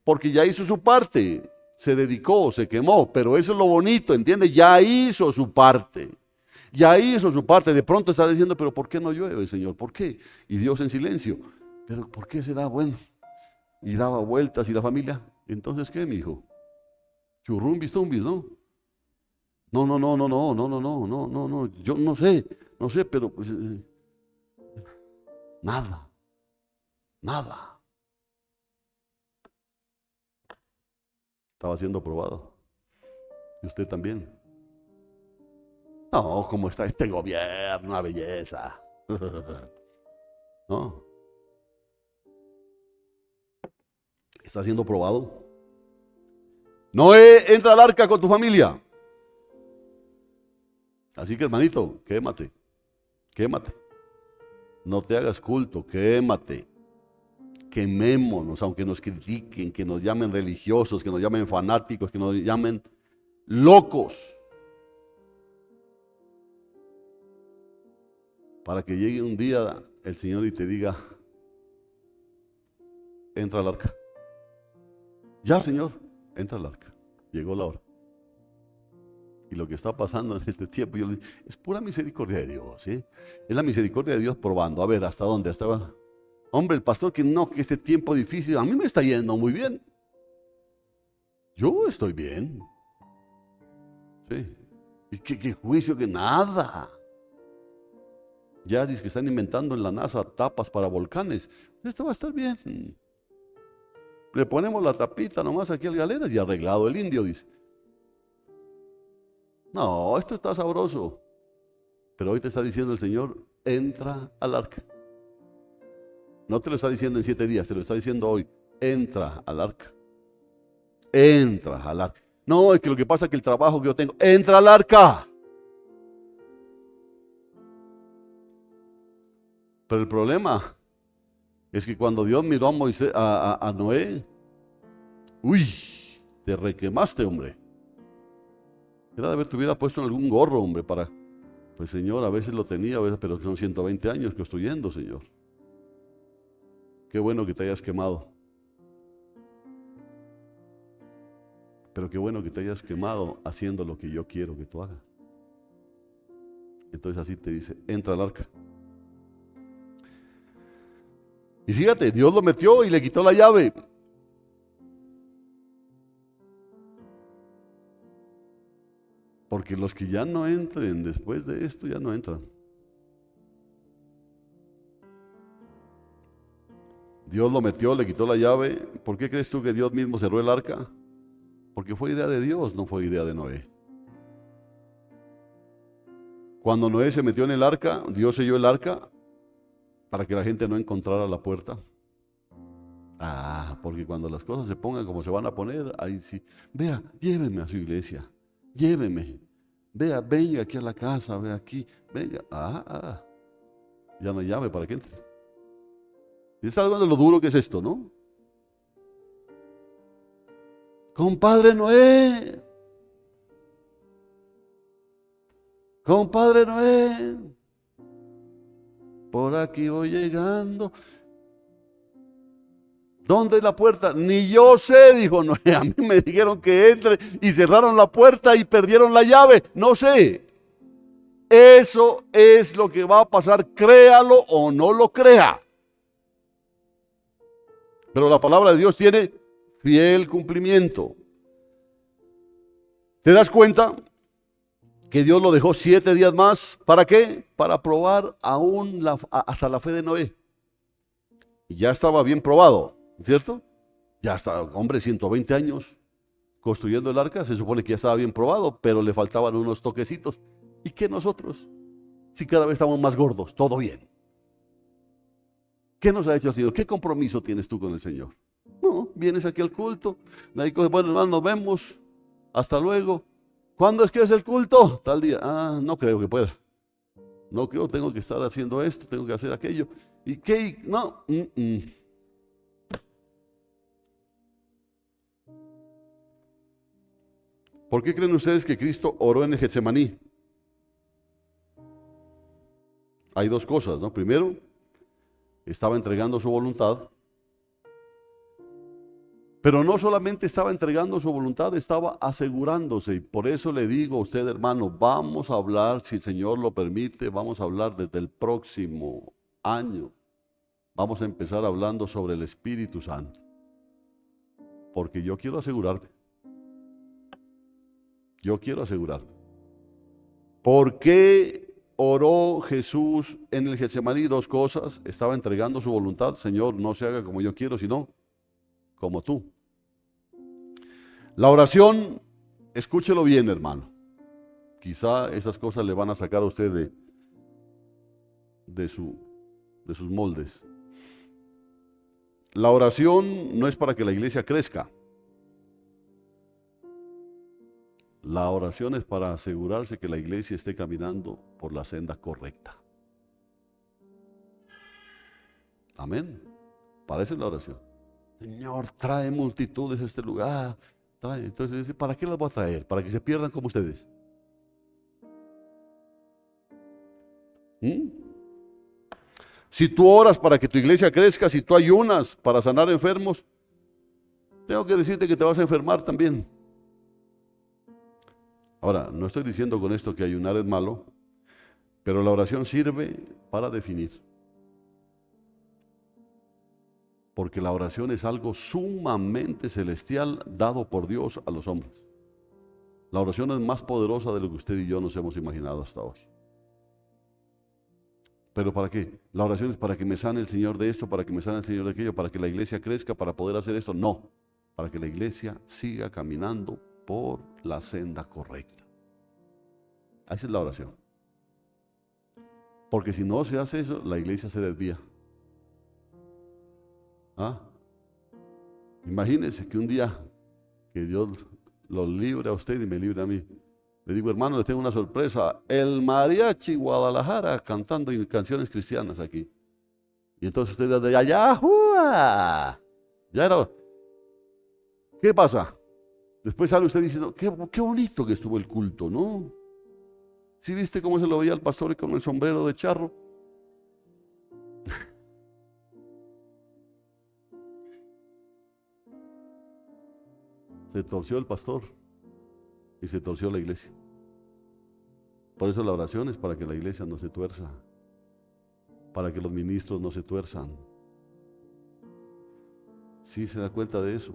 A: Porque ya hizo su parte. Se dedicó, se quemó. Pero eso es lo bonito, ¿entiendes? Ya hizo su parte. Ya hizo su parte. De pronto está diciendo, pero ¿por qué no llueve, Señor? ¿Por qué? Y Dios en silencio. Pero ¿por qué será? Bueno, y daba vueltas y la familia. Entonces, ¿qué, mi hijo? Churrumbis, tumbis, ¿no? No, no, no, no, no, no, no, no, no, no, no, yo no sé, pero pues nada, nada. Estaba siendo probado. Y usted también. No, ¿cómo está este gobierno? Una belleza. No, está siendo probado. Noé, entra al arca con tu familia. Así que, hermanito, quémate, quémate. No te hagas culto, quémate. Quemémonos, aunque nos critiquen, que nos llamen religiosos, que nos llamen fanáticos, que nos llamen locos. Para que llegue un día el Señor y te diga, entra al arca. Ya, Señor, entra al arca. Llegó la hora. Y lo que está pasando en este tiempo, yo le digo, es pura misericordia de Dios, ¿sí? Es la misericordia de Dios probando. A ver, ¿hasta dónde? Hasta... Hombre, el pastor que no, que este tiempo difícil, a mí me está yendo muy bien. Yo estoy bien. Sí. ¿Y qué juicio? Que nada. Ya dice que están inventando en la NASA tapas para volcanes. Esto va a estar bien. Le ponemos la tapita nomás aquí al galera y arreglado el indio, dice. No, esto está sabroso. Pero hoy te está diciendo el Señor, entra al arca. No te lo está diciendo en 7 días, te lo está diciendo hoy. Entra al arca. Entra al arca. No, es que lo que pasa es que el trabajo que yo tengo, entra al arca. Pero el problema es que cuando Dios miró a Moisés, a Noé, uy, te requemaste, hombre. Era de haber te hubiera puesto en algún gorro, hombre, para, pues Señor, a veces lo tenía, a veces, pero son 120 años construyendo, Señor. Qué bueno que te hayas quemado. Pero qué bueno que te hayas quemado haciendo lo que yo quiero que tú hagas. Entonces así te dice, entra al arca. Y fíjate, Dios lo metió y le quitó la llave. Porque los que ya no entren después de esto, ya no entran. Dios lo metió, le quitó la llave. ¿Por qué crees tú que Dios mismo cerró el arca? Porque fue idea de Dios, no fue idea de Noé. Cuando Noé se metió en el arca, Dios selló el arca para que la gente no encontrara la puerta. Ah, porque cuando las cosas se pongan como se van a poner, ahí sí. Vea, lléveme a su iglesia, lléveme. Vea, venga aquí a la casa, vea aquí, venga. Ya no hay llave para que entre. ¿Y sabes de lo duro que es esto, no? Compadre Noé, compadre Noé, por aquí voy llegando. ¿Dónde es la puerta? Ni yo sé, dijo Noé. A mí me dijeron que entre y cerraron la puerta y perdieron la llave. No sé. Eso es lo que va a pasar, créalo o no lo crea. Pero la palabra de Dios tiene fiel cumplimiento. ¿Te das cuenta que Dios lo dejó 7 días más? ¿Para qué? Para probar aún hasta la fe de Noé. Y ya estaba bien probado. ¿Cierto? Ya está, hombre, 120 años construyendo el arca, se supone que ya estaba bien probado, pero le faltaban unos toquecitos. ¿Y qué nosotros? Si cada vez estamos más gordos, todo bien. ¿Qué nos ha hecho el Señor? ¿Qué compromiso tienes tú con el Señor? No, vienes aquí al culto, ahí coges, bueno, hermano, nos vemos, hasta luego. ¿Cuándo es que es el culto? Tal día. No creo que pueda. No creo, tengo que estar haciendo esto, tengo que hacer aquello. ¿Y qué? No. ¿Por qué creen ustedes que Cristo oró en el Getsemaní? Hay 2 cosas, ¿no? Primero, estaba entregando su voluntad, pero no solamente estaba entregando su voluntad, estaba asegurándose. Y por eso le digo a usted, hermano, vamos a hablar, si el Señor lo permite, vamos a hablar desde el próximo año vamos a empezar hablando sobre el Espíritu Santo. Porque yo quiero asegurarme. ¿Por qué oró Jesús en el Getsemaní? Dos cosas. Estaba entregando su voluntad. Señor, no se haga como yo quiero, sino como tú. La oración, escúchelo bien, hermano. Quizá esas cosas le van a sacar a usted de sus moldes. La oración no es para que la iglesia crezca. La oración es para asegurarse que la iglesia esté caminando por la senda correcta. Amén. Para eso es la oración. Señor, trae multitudes a este lugar. Entonces, ¿para qué las voy a traer? ¿Para que se pierdan como ustedes? Si tú oras para que tu iglesia crezca, si tú ayunas para sanar enfermos, tengo que decirte que te vas a enfermar también. Ahora, no estoy diciendo con esto que ayunar es malo, pero la oración sirve para definir. Porque la oración es algo sumamente celestial dado por Dios a los hombres. La oración es más poderosa de lo que usted y yo nos hemos imaginado hasta hoy. ¿Pero para qué? La oración es para que me sane el Señor de esto, para que me sane el Señor de aquello, para que la iglesia crezca, para poder hacer esto. No, para que la iglesia siga caminando por la senda correcta. Esa es la oración. Porque si no se hace eso, la iglesia se desvía. ¿Ah? Imagínense que un día que Dios los libre a usted y me libre a mí. Le digo, hermano, les tengo una sorpresa. El Mariachi Guadalajara cantando canciones cristianas aquí. Y entonces usted desde allá, ¡uah! Ya era. ¿Qué pasa? Después sale usted diciendo, qué bonito que estuvo el culto, ¿no? ¿Sí viste cómo se lo veía al pastor con el sombrero de charro? Se torció el pastor y se torció la iglesia. Por eso la oración es para que la iglesia no se tuerza, para que los ministros no se tuerzan. ¿Sí se da cuenta de eso?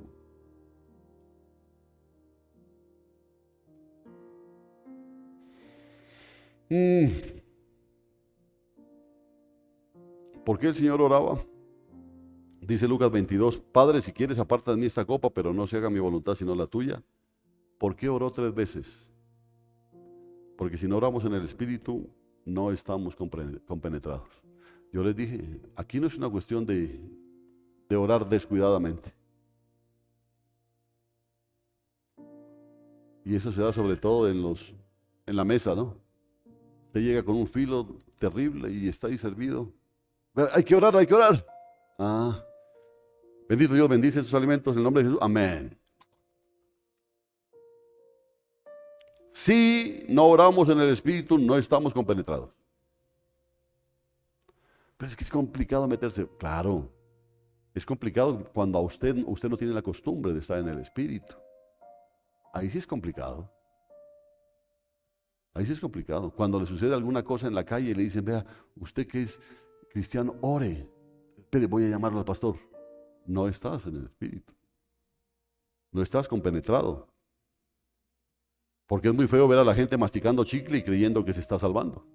A: ¿Por qué el Señor oraba? Dice Lucas 22, Padre, si quieres aparta de mí esta copa, pero no se haga mi voluntad sino la tuya. ¿Por qué oró 3 veces? Porque si no oramos en el Espíritu, no estamos compenetrados. Yo les dije, aquí no es una cuestión de orar descuidadamente. Y eso se da sobre todo en la mesa, ¿no? Usted llega con un filo terrible y está ahí servido. Hay que orar, hay que orar. Ah, bendito Dios, bendice sus alimentos en el nombre de Jesús. Amén. Si no oramos en el Espíritu, no estamos compenetrados. Pero es que es complicado meterse. Claro, es complicado cuando a usted no tiene la costumbre de estar en el Espíritu. Ahí sí es complicado. Ahí sí es complicado. Cuando le sucede alguna cosa en la calle y le dicen, vea, usted que es cristiano, ore. Espere, voy a llamarlo al pastor. No estás en el Espíritu. No estás compenetrado. Porque es muy feo ver a la gente masticando chicle y creyendo que se está salvando.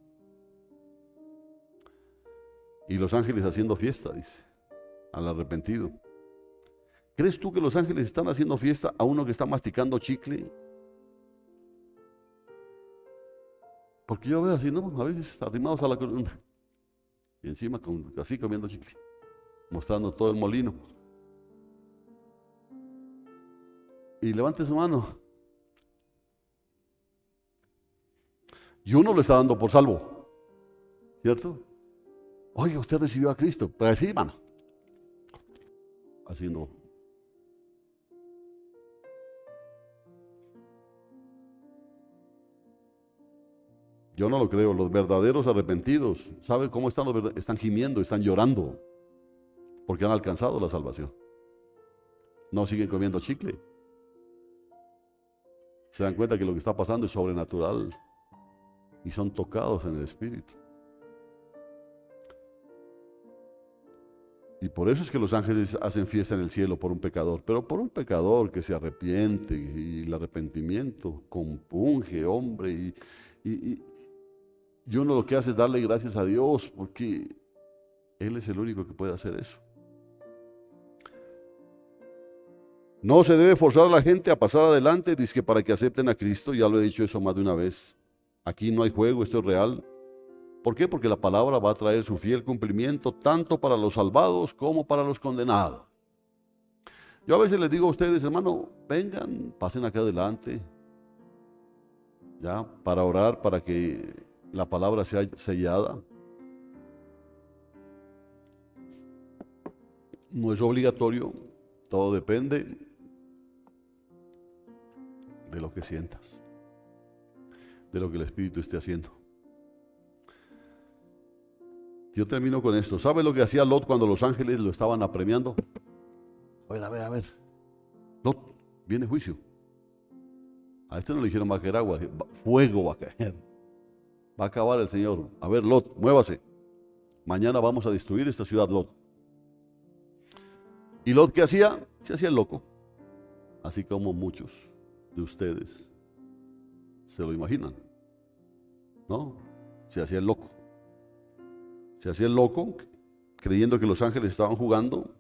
A: Y los ángeles haciendo fiesta, dice, al arrepentido. ¿Crees tú que los ángeles están haciendo fiesta a uno que está masticando chicle? Porque yo veo así, ¿no? A veces arrimados a la columna. Y encima así comiendo chicle. Mostrando todo el molino. Y levante su mano. Y uno lo está dando por salvo. ¿Cierto? Oye, usted recibió a Cristo. Pues sí, hermano. Así no. Yo no lo creo. Los verdaderos arrepentidos, ¿saben cómo están los verdaderos? Están gimiendo, están llorando. Porque han alcanzado la salvación. No siguen comiendo chicle. Se dan cuenta que lo que está pasando es sobrenatural. Y son tocados en el Espíritu. Y por eso es que los ángeles hacen fiesta en el cielo por un pecador, pero por un pecador que se arrepiente y el arrepentimiento compunge, hombre, y, y uno lo que hace es darle gracias a Dios porque Él es el único que puede hacer eso. No se debe forzar a la gente a pasar adelante, dizque para que acepten a Cristo, ya lo he dicho eso más de una vez. Aquí no hay juego, esto es real. ¿Por qué? Porque la palabra va a traer su fiel cumplimiento tanto para los salvados como para los condenados. Yo a veces les digo a ustedes, hermano, vengan, pasen acá adelante, ya, para orar, para que la palabra sea sellada. No es obligatorio, todo depende de lo que sientas, de lo que el Espíritu esté haciendo. Yo termino con esto. ¿Sabe lo que hacía Lot cuando los ángeles lo estaban apremiando? A ver. Lot, viene juicio. A este no le dijeron va a caer agua, fuego va a caer. Va a acabar el Señor. A ver, Lot, muévase. Mañana vamos a destruir esta ciudad, Lot. ¿Y Lot qué hacía? Se hacía el loco. Así como muchos de ustedes se lo imaginan. ¿No? Se hacía el loco. Se hacía el loco creyendo que los ángeles estaban jugando.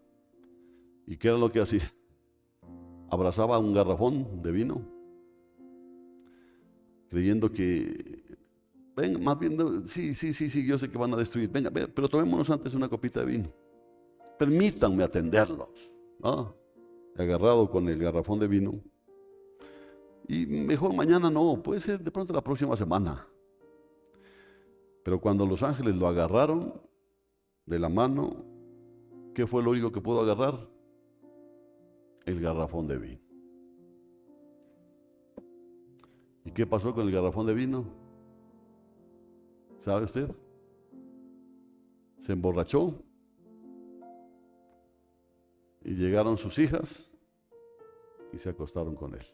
A: ¿Y qué era lo que hacía? Abrazaba un garrafón de vino, creyendo que, venga, más bien, sí, yo sé que van a destruir, venga, pero tomémonos antes una copita de vino. Permítanme atenderlos, ¿no? Agarrado con el garrafón de vino. Y mejor mañana no, puede ser de pronto la próxima semana. Pero cuando los ángeles lo agarraron de la mano, ¿qué fue lo único que pudo agarrar? El garrafón de vino. ¿Y qué pasó con el garrafón de vino? ¿Sabe usted? Se emborrachó y llegaron sus hijas y se acostaron con él.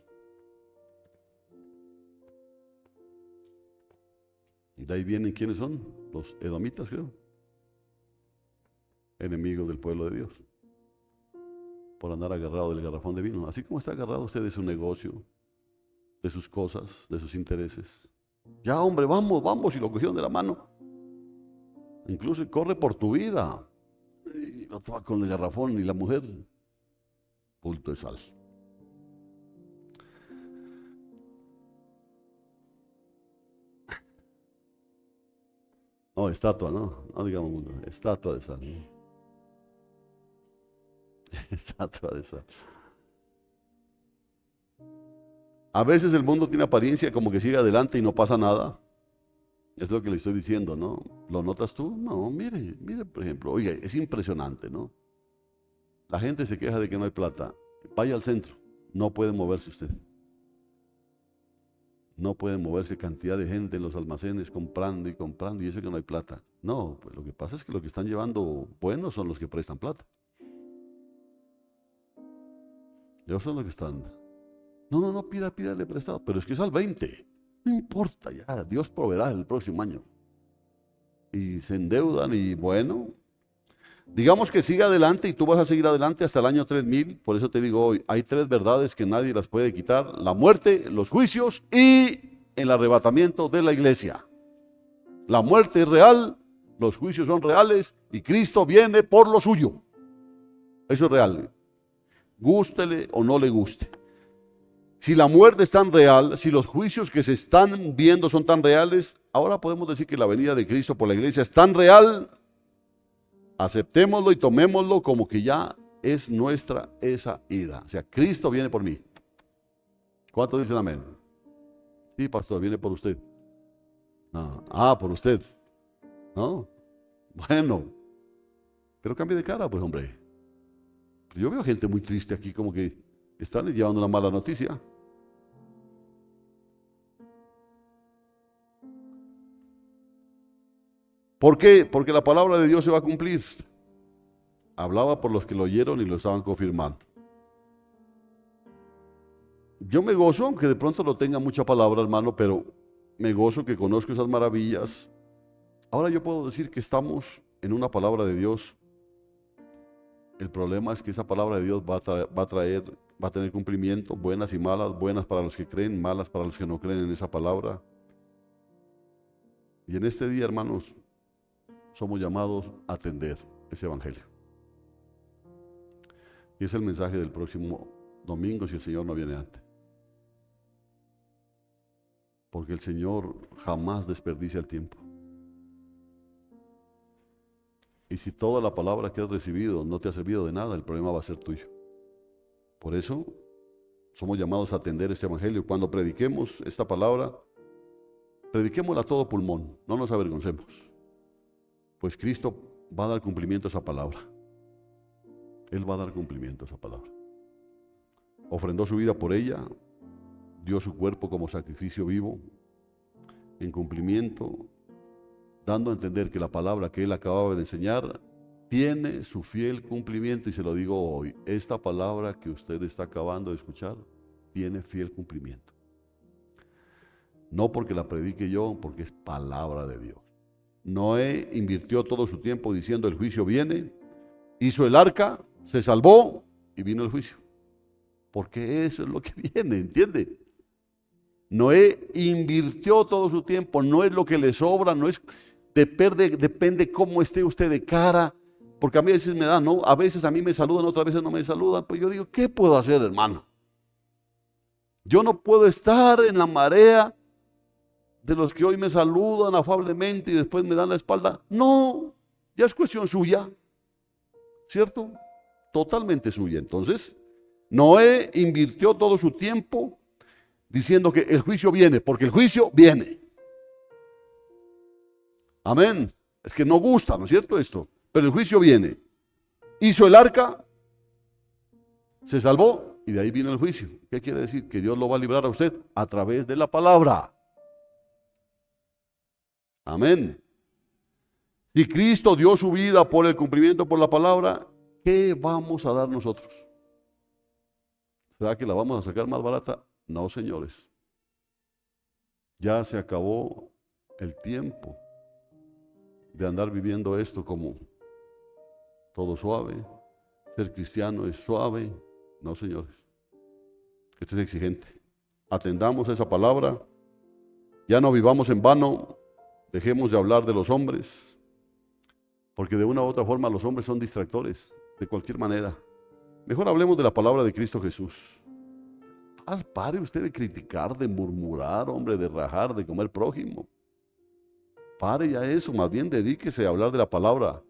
A: Y de ahí vienen, ¿quiénes son? Los edomitas, creo. Enemigos del pueblo de Dios. Por andar agarrado del garrafón de vino. Así como está agarrado usted de su negocio, de sus cosas, de sus intereses. Ya, hombre, vamos, y lo cogieron de la mano. Incluso corre por tu vida. Y lo toma con el garrafón y la mujer, bulto de sal. No, estatua, no digamos estatua de sal. ¿No? Estatua de sal. A veces el mundo tiene apariencia como que sigue adelante y no pasa nada. Es lo que le estoy diciendo, ¿no? ¿Lo notas tú? No, mire, por ejemplo, oiga, es impresionante, ¿no? La gente se queja de que no hay plata. Vaya al centro, no puede moverse usted. No puede moverse cantidad de gente en los almacenes comprando y eso que no hay plata. No, pues lo que pasa es que lo que están llevando buenos son los que prestan plata. Ellos son los que están. No, pídale prestado, pero es que es al 20. No importa ya, Dios proveerá el próximo año. Y se endeudan y bueno, digamos que siga adelante y tú vas a seguir adelante hasta el año 3000. Por eso te digo hoy, hay 3 verdades que nadie las puede quitar: la muerte, los juicios y el arrebatamiento de la iglesia. La muerte es real, los juicios son reales y Cristo viene por lo suyo. Eso es real. Gústele o no le guste. Si la muerte es tan real, si los juicios que se están viendo son tan reales, ahora podemos decir que la venida de Cristo por la iglesia es tan real. Aceptémoslo y tomémoslo como que ya es nuestra esa ida. O sea, Cristo viene por mí. ¿Cuántos dicen amén? Sí, pastor, viene por usted. No. Ah, por usted. ¿No? Bueno, pero cambie de cara, pues, hombre. Yo veo gente muy triste aquí, como que están llevando una mala noticia. ¿Por qué? Porque la palabra de Dios se va a cumplir. Hablaba por los que lo oyeron y lo estaban confirmando. Yo me gozo, aunque de pronto no tenga mucha palabra, hermano, pero me gozo que conozco esas maravillas. Ahora yo puedo decir que estamos en una palabra de Dios El problema es que esa palabra de Dios va a tener cumplimiento, buenas y malas, buenas para los que creen, malas para los que no creen en esa palabra. Y en este día, hermanos, somos llamados a atender ese evangelio. Y es el mensaje del próximo domingo si el Señor no viene antes. Porque el Señor jamás desperdicia el tiempo. Y si toda la palabra que has recibido no te ha servido de nada, el problema va a ser tuyo. Por eso somos llamados a atender este evangelio. Cuando prediquemos esta palabra, prediquémosla a todo pulmón, no nos avergoncemos. Pues Cristo va a dar cumplimiento a esa palabra. Él va a dar cumplimiento a esa palabra. Ofrendó su vida por ella, dio su cuerpo como sacrificio vivo, en cumplimiento, dando a entender que la palabra que él acababa de enseñar tiene su fiel cumplimiento. Y se lo digo hoy, esta palabra que usted está acabando de escuchar tiene fiel cumplimiento. No porque la predique yo, porque es palabra de Dios. Noé invirtió todo su tiempo diciendo el juicio viene, hizo el arca, se salvó y vino el juicio. Porque eso es lo que viene, ¿entiende? Noé invirtió todo su tiempo, no es lo que le sobra, no es, depende cómo esté usted de cara, porque a mí a veces me da, ¿no? A veces a mí me saludan, otras veces no me saludan, pues yo digo, ¿qué puedo hacer, hermano? Yo no puedo estar en la marea de los que hoy me saludan afablemente y después me dan la espalda. No, ya es cuestión suya, ¿cierto? Totalmente suya. Entonces, Noé invirtió todo su tiempo diciendo que el juicio viene, porque el juicio viene. Amén. Es que no gusta, ¿no es cierto esto? Pero el juicio viene. Hizo el arca, se salvó y de ahí vino el juicio. ¿Qué quiere decir? Que Dios lo va a librar a usted a través de la palabra. Amén. Si Cristo dio su vida por el cumplimiento por la palabra, ¿qué vamos a dar nosotros? ¿Será que la vamos a sacar más barata? No, señores. Ya se acabó el tiempo de andar viviendo esto como todo suave. Ser cristiano es suave. No, señores. Esto es exigente. Atendamos esa palabra. Ya no vivamos en vano. Dejemos de hablar de los hombres. Porque de una u otra forma los hombres son distractores. De cualquier manera. Mejor hablemos de la palabra de Cristo Jesús. Pare usted de criticar, de murmurar, hombre, de rajar, de comer prójimo. Pare ya eso, más bien dedíquese a hablar de la palabra.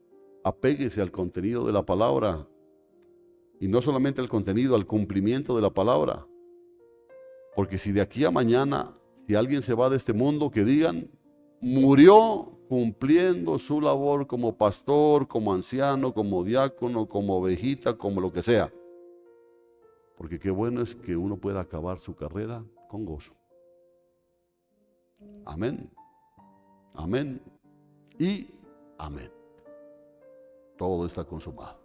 A: Apéguese al contenido de la palabra. Y no solamente al contenido, al cumplimiento de la palabra. Porque si de aquí a mañana, si alguien se va de este mundo, que digan, murió cumpliendo su labor como pastor, como anciano, como diácono, como ovejita, como lo que sea. Porque qué bueno es que uno pueda acabar su carrera con gozo. Amén. Amén. Y amén. Todo está consumado.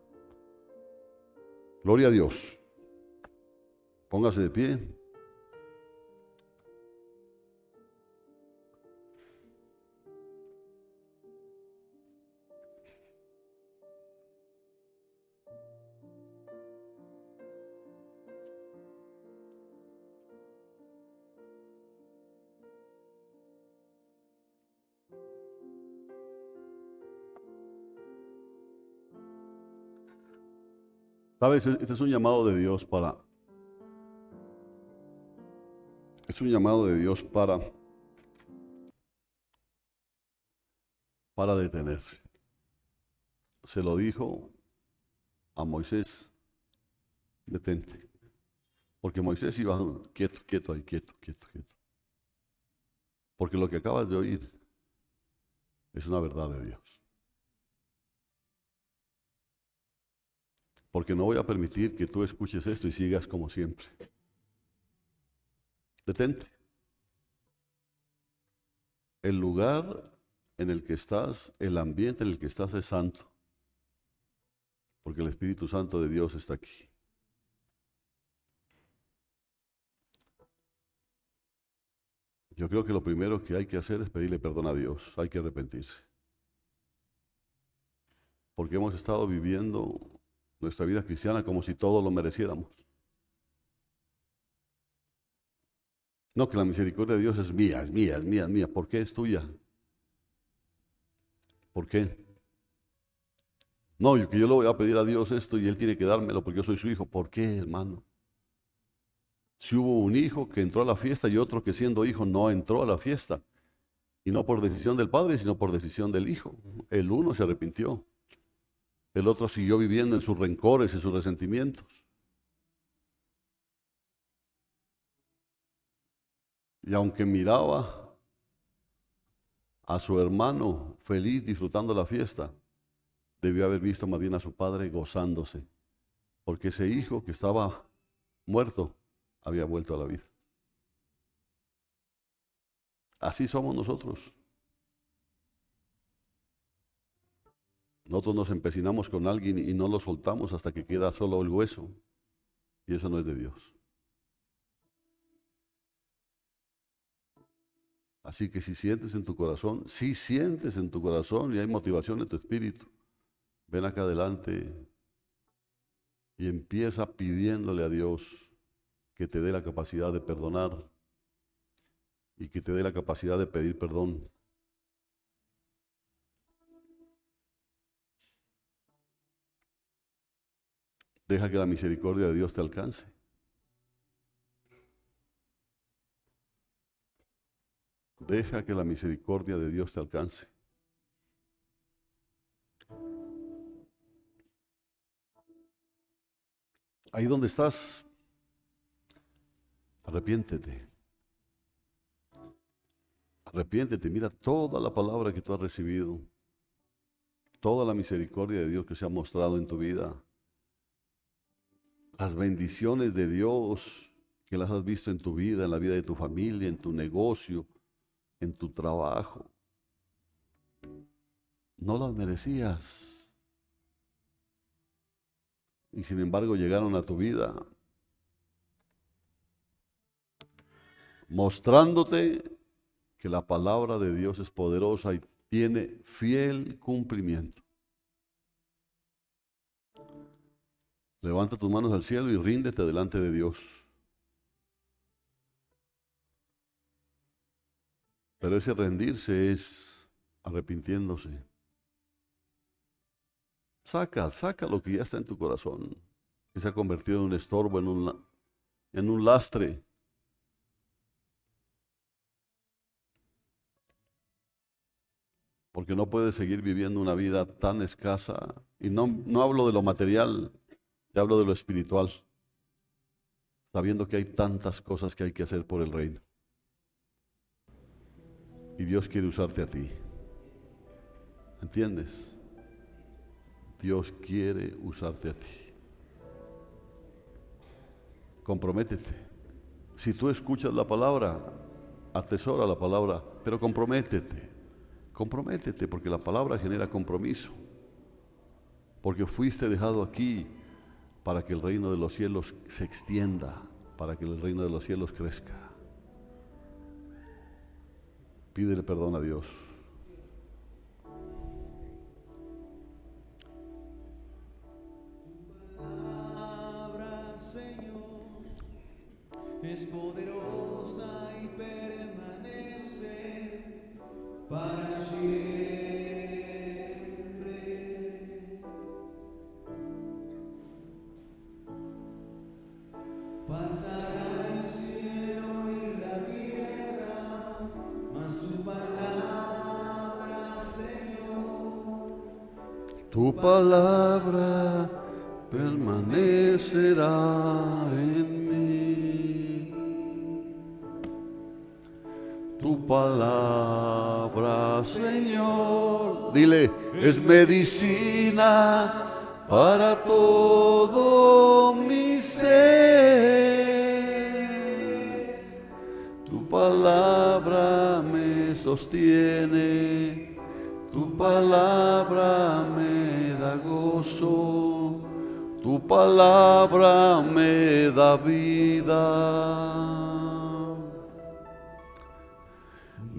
A: Gloria a Dios. Póngase de pie. ¿Sabes? Este es un llamado de Dios para detenerse. Se lo dijo a Moisés, detente. Porque Moisés iba quieto, quieto ahí, quieto, quieto, quieto. Porque lo que acabas de oír es una verdad de Dios. Porque no voy a permitir que tú escuches esto y sigas como siempre. Detente. El lugar en el que estás, el ambiente en el que estás es santo. Porque el Espíritu Santo de Dios está aquí. Yo creo que lo primero que hay que hacer es pedirle perdón a Dios. Hay que arrepentirse. Porque hemos estado viviendo nuestra vida cristiana como si todo lo mereciéramos. No, que la misericordia de Dios es mía, es mía, es mía, es mía. ¿Por qué es tuya? ¿Por qué? No, que yo le voy a pedir a Dios esto y Él tiene que dármelo porque yo soy su hijo. ¿Por qué, hermano? Si hubo un hijo que entró a la fiesta y otro que siendo hijo no entró a la fiesta. Y no por decisión del padre, sino por decisión del hijo. El uno se arrepintió. El otro siguió viviendo en sus rencores y sus resentimientos. Y aunque miraba a su hermano feliz disfrutando la fiesta, debió haber visto más bien a su padre gozándose, porque ese hijo que estaba muerto había vuelto a la vida. Así somos nosotros. Nosotros nos empecinamos con alguien y no lo soltamos hasta que queda solo el hueso, y eso no es de Dios. Así que si sientes en tu corazón y hay motivación en tu espíritu, ven acá adelante y empieza pidiéndole a Dios que te dé la capacidad de perdonar y que te dé la capacidad de pedir perdón. Deja que la misericordia de Dios te alcance. Deja que la misericordia de Dios te alcance. Ahí donde estás, arrepiéntete. Arrepiéntete, mira toda la palabra que tú has recibido, toda la misericordia de Dios que se ha mostrado en tu vida, las bendiciones de Dios que las has visto en tu vida, en la vida de tu familia, en tu negocio, en tu trabajo. No las merecías. Y sin embargo llegaron a tu vida, mostrándote que la palabra de Dios es poderosa y tiene fiel cumplimiento. Levanta tus manos al cielo y ríndete delante de Dios. Pero ese rendirse es arrepintiéndose. Saca lo que ya está en tu corazón, que se ha convertido en un estorbo, en un lastre. Porque no puedes seguir viviendo una vida tan escasa. Y no hablo de lo material, te hablo de lo espiritual. Sabiendo que hay tantas cosas que hay que hacer por el reino. Y Dios quiere usarte a ti. ¿Entiendes? Dios quiere usarte a ti. Comprométete. Si tú escuchas la palabra, atesora la palabra, pero comprométete. Comprométete porque la palabra genera compromiso. Porque fuiste dejado aquí para que el reino de los cielos se extienda, para que el reino de los cielos crezca. Pídele perdón a Dios.
B: Es poderosa y permanece para siempre. Pasará el cielo y la tierra, mas tu palabra, Señor,
A: Tu palabra permanecerá en mí. Tu palabra, Señor, dile, es medicina para todo mi ser. Tu palabra me sostiene, tu palabra me da gozo, tu palabra me da vida.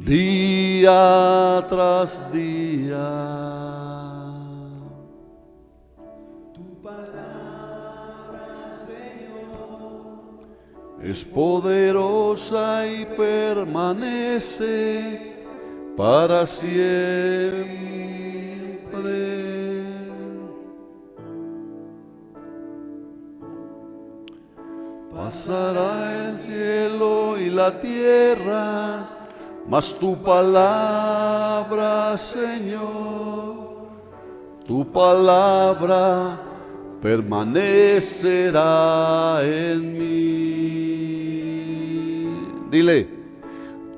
A: Día tras día.
B: tu palabra
A: es poderosa y permanece para siempre. Pasará el cielo y la tierra, mas tu palabra, Señor, tu palabra permanecerá en mí. Dile,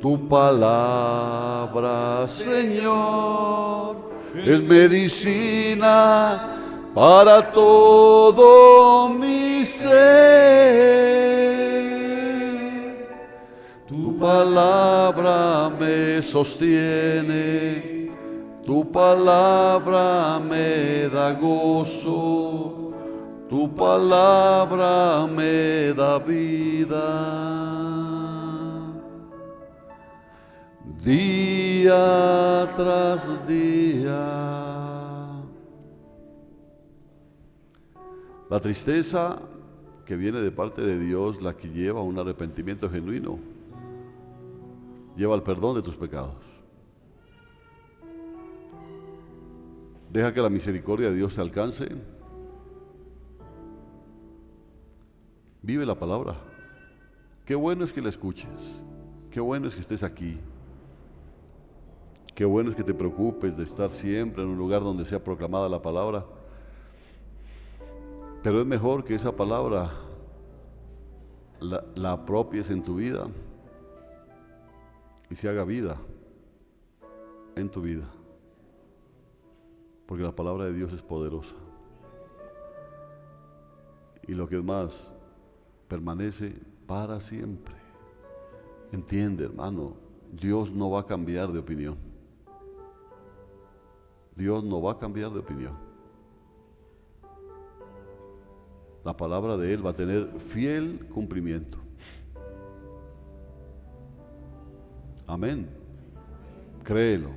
A: tu palabra, Señor, es medicina para todo mi ser. Tu palabra me sostiene, tu palabra me da gozo, tu palabra me da vida. Día tras día. La tristeza que viene de parte de Dios, la que lleva a un arrepentimiento genuino, lleva al perdón de tus pecados. Deja que la misericordia de Dios te alcance. Vive la palabra. Qué bueno es que la escuches. Qué bueno es que estés aquí. Qué bueno es que te preocupes de estar siempre en un lugar donde sea proclamada la palabra. Pero es mejor que esa palabra la apropies en tu vida y se haga vida en tu vida. Porque la palabra de Dios es poderosa. Y lo que es más, permanece para siempre. Entiende, hermano, Dios no va a cambiar de opinión. Dios no va a cambiar de opinión. La palabra de Él va a tener fiel cumplimiento. Amén. Créelo.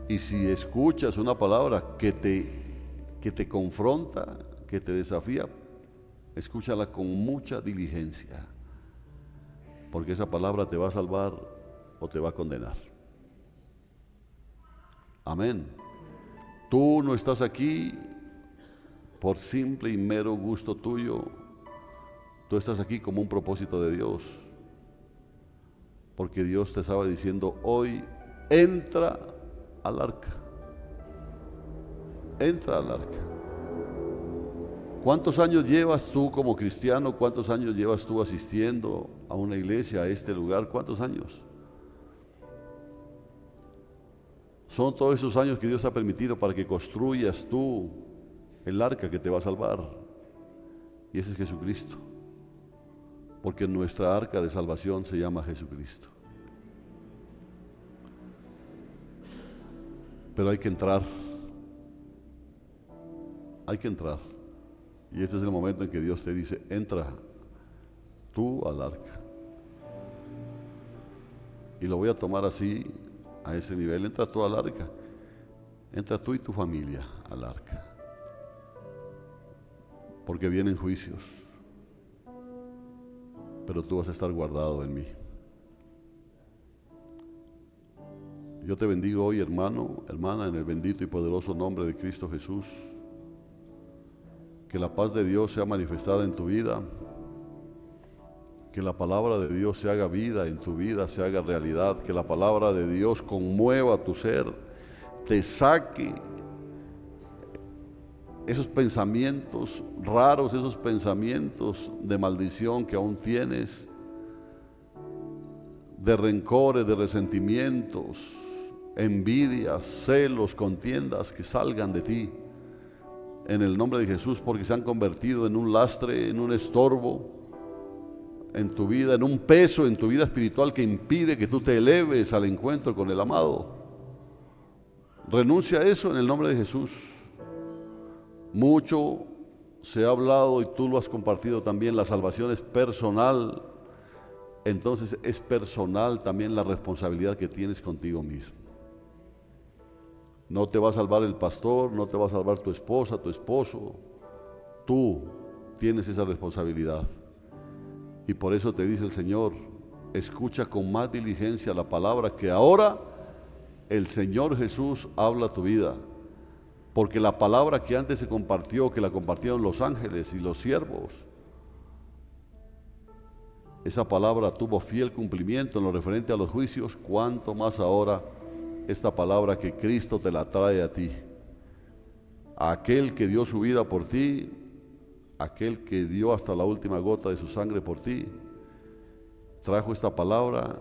A: Y si escuchas una palabra que te confronta, que te desafía, escúchala con mucha diligencia. Porque esa palabra te va a salvar o te va a condenar. Amén. Tú no estás aquí por simple y mero gusto tuyo. Tú estás aquí como un propósito de Dios. Porque Dios te estaba diciendo hoy, entra al arca. Entra al arca. ¿Cuántos años llevas tú como cristiano? ¿Cuántos años llevas tú asistiendo a una iglesia, a este lugar? ¿Cuántos años? Son todos esos años que Dios ha permitido para que construyas tú el arca que te va a salvar. Y ese es Jesucristo. Porque nuestra arca de salvación se llama Jesucristo. Pero hay que entrar. Hay que entrar. Y este es el momento en que Dios te dice, entra tú al arca. Y lo voy a tomar así, a ese nivel. Entra tú al arca. Entra tú y tu familia al arca. Porque vienen juicios. Pero tú vas a estar guardado en mí. Yo te bendigo hoy, hermano, hermana, en el bendito y poderoso nombre de Cristo Jesús. Que la paz de Dios sea manifestada en tu vida. Que la palabra de Dios se haga vida en tu vida, se haga realidad. Que la palabra de Dios conmueva tu ser, te saque esos pensamientos raros, esos pensamientos de maldición que aún tienes, de rencores, de resentimientos, envidias, celos, contiendas que salgan de ti en el nombre de Jesús, porque se han convertido en un lastre, en un estorbo en tu vida, en un peso en tu vida espiritual que impide que tú te eleves al encuentro con el amado. Renuncia a eso en el nombre de Jesús. Mucho se ha hablado y tú lo has compartido también, la salvación es personal. Entonces es personal también la responsabilidad que tienes contigo mismo. No te va a salvar el pastor, no te va a salvar tu esposa, tu esposo. Tú tienes esa responsabilidad. Y por eso te dice el Señor, escucha con más diligencia la palabra que ahora el Señor Jesús habla a tu vida. Porque la palabra que antes se compartió, que la compartieron los ángeles y los siervos, esa palabra tuvo fiel cumplimiento en lo referente a los juicios, cuánto más ahora esta palabra que Cristo te la trae a ti. A aquel que dio su vida por ti, aquel que dio hasta la última gota de su sangre por ti, trajo esta palabra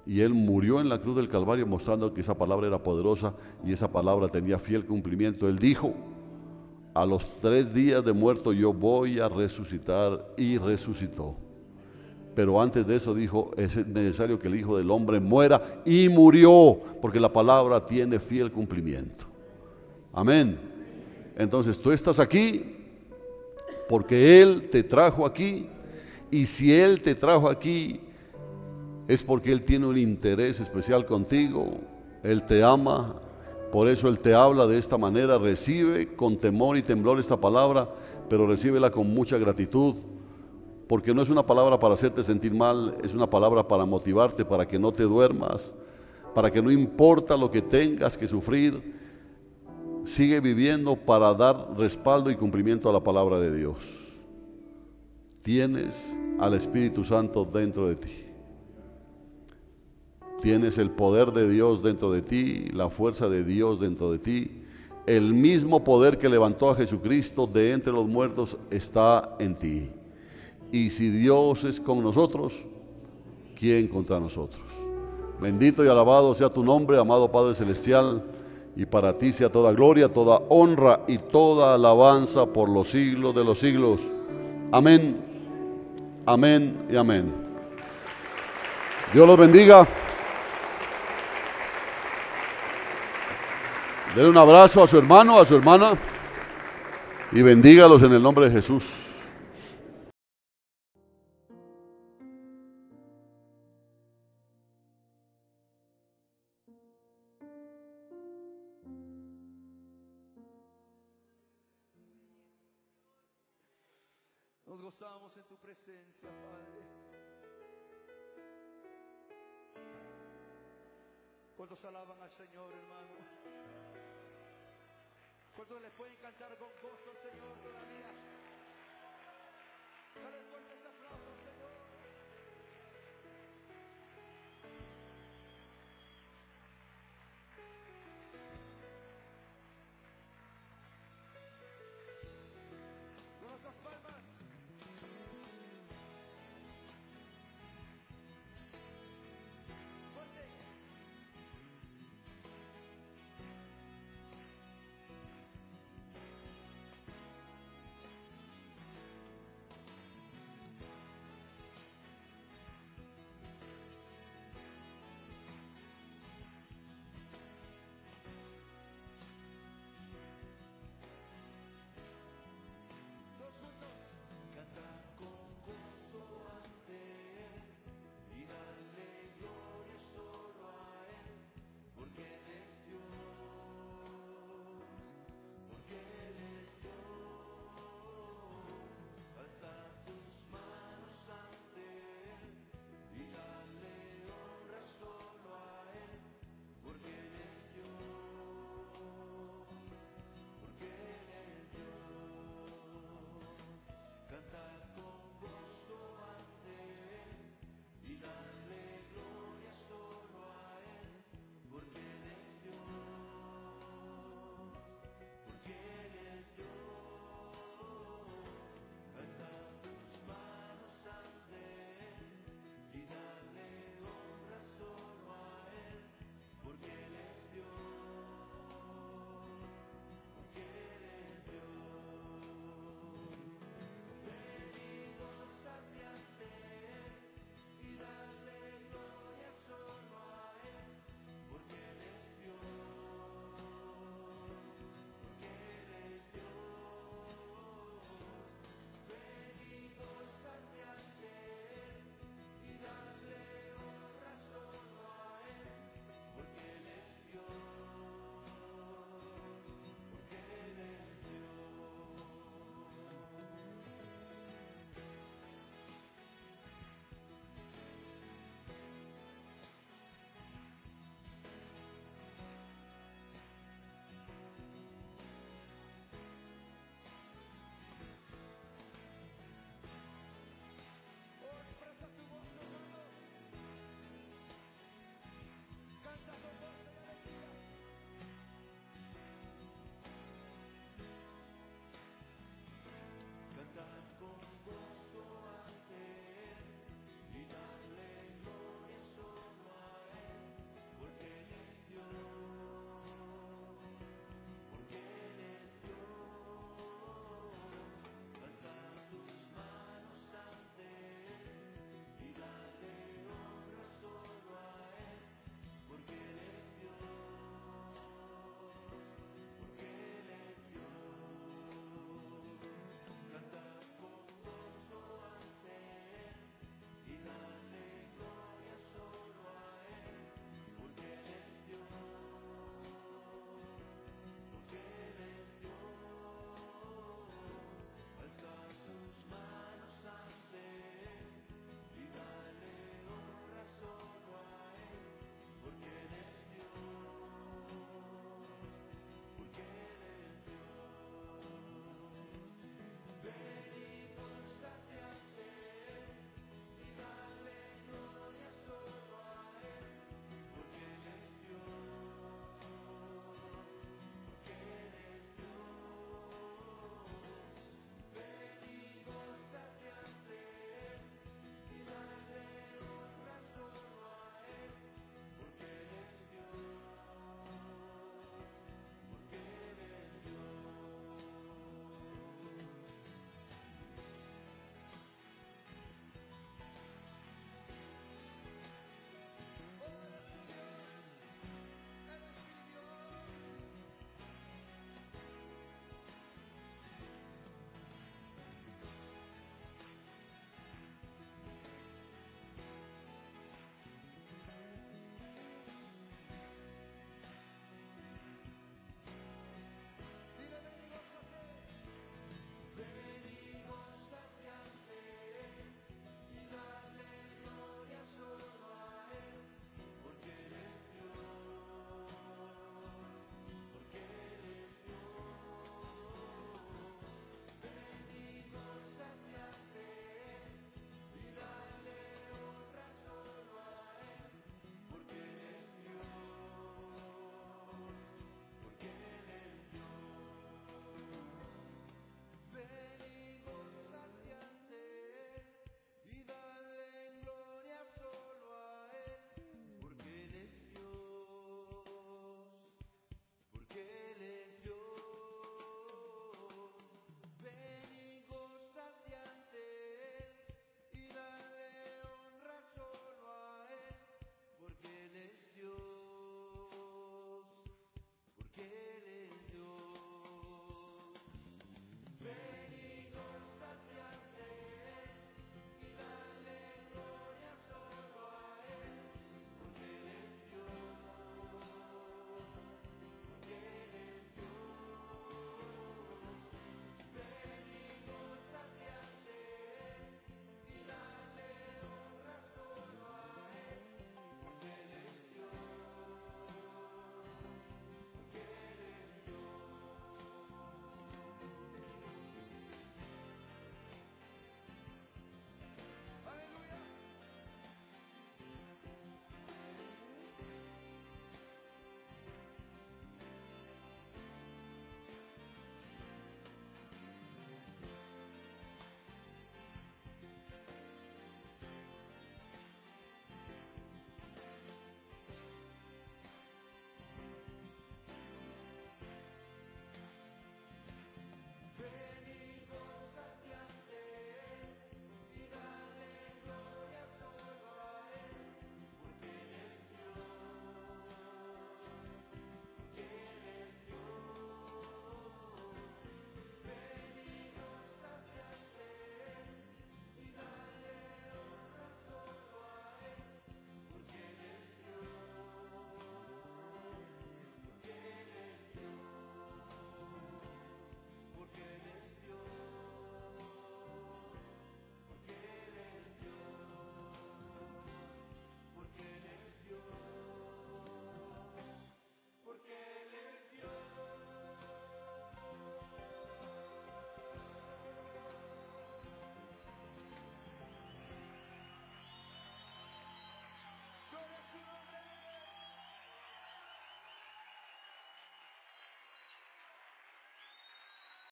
A: y Él murió en la cruz del Calvario mostrando que esa palabra era poderosa y esa palabra tenía fiel cumplimiento. Él dijo, a los 3 días de muerto yo voy a resucitar, y resucitó. Pero antes de eso dijo, es necesario que el Hijo del Hombre muera, y murió, porque la palabra tiene fiel cumplimiento. Amén. Entonces tú estás aquí porque Él te trajo aquí, y si Él te trajo aquí es porque Él tiene un interés especial contigo. Él te ama, por eso Él te habla de esta manera. Recibe con temor y temblor esta palabra, pero recíbela con mucha gratitud, porque no es una palabra para hacerte sentir mal, es una palabra para motivarte, para que no te duermas, para que no importa lo que tengas que sufrir, sigue viviendo para dar respaldo y cumplimiento a la palabra de Dios. Tienes al Espíritu Santo dentro de ti. Tienes el poder de Dios dentro de ti, la fuerza de Dios dentro de ti. El mismo poder que levantó a Jesucristo de entre los muertos está en ti. Y si Dios es con nosotros, ¿quién contra nosotros? Bendito y alabado sea tu nombre, amado Padre Celestial, y para ti sea toda gloria, toda honra y toda alabanza por los siglos de los siglos. Amén, amén y amén. Dios los bendiga. Denle un abrazo a su hermano, a su hermana, y bendígalos en el nombre de Jesús.
B: Nos gozamos en tu presencia, Padre. ¿Cuántos alaban al Señor, hermano? ¿Cuántos le pueden cantar con gozo al Señor todavía? Dale fuerte.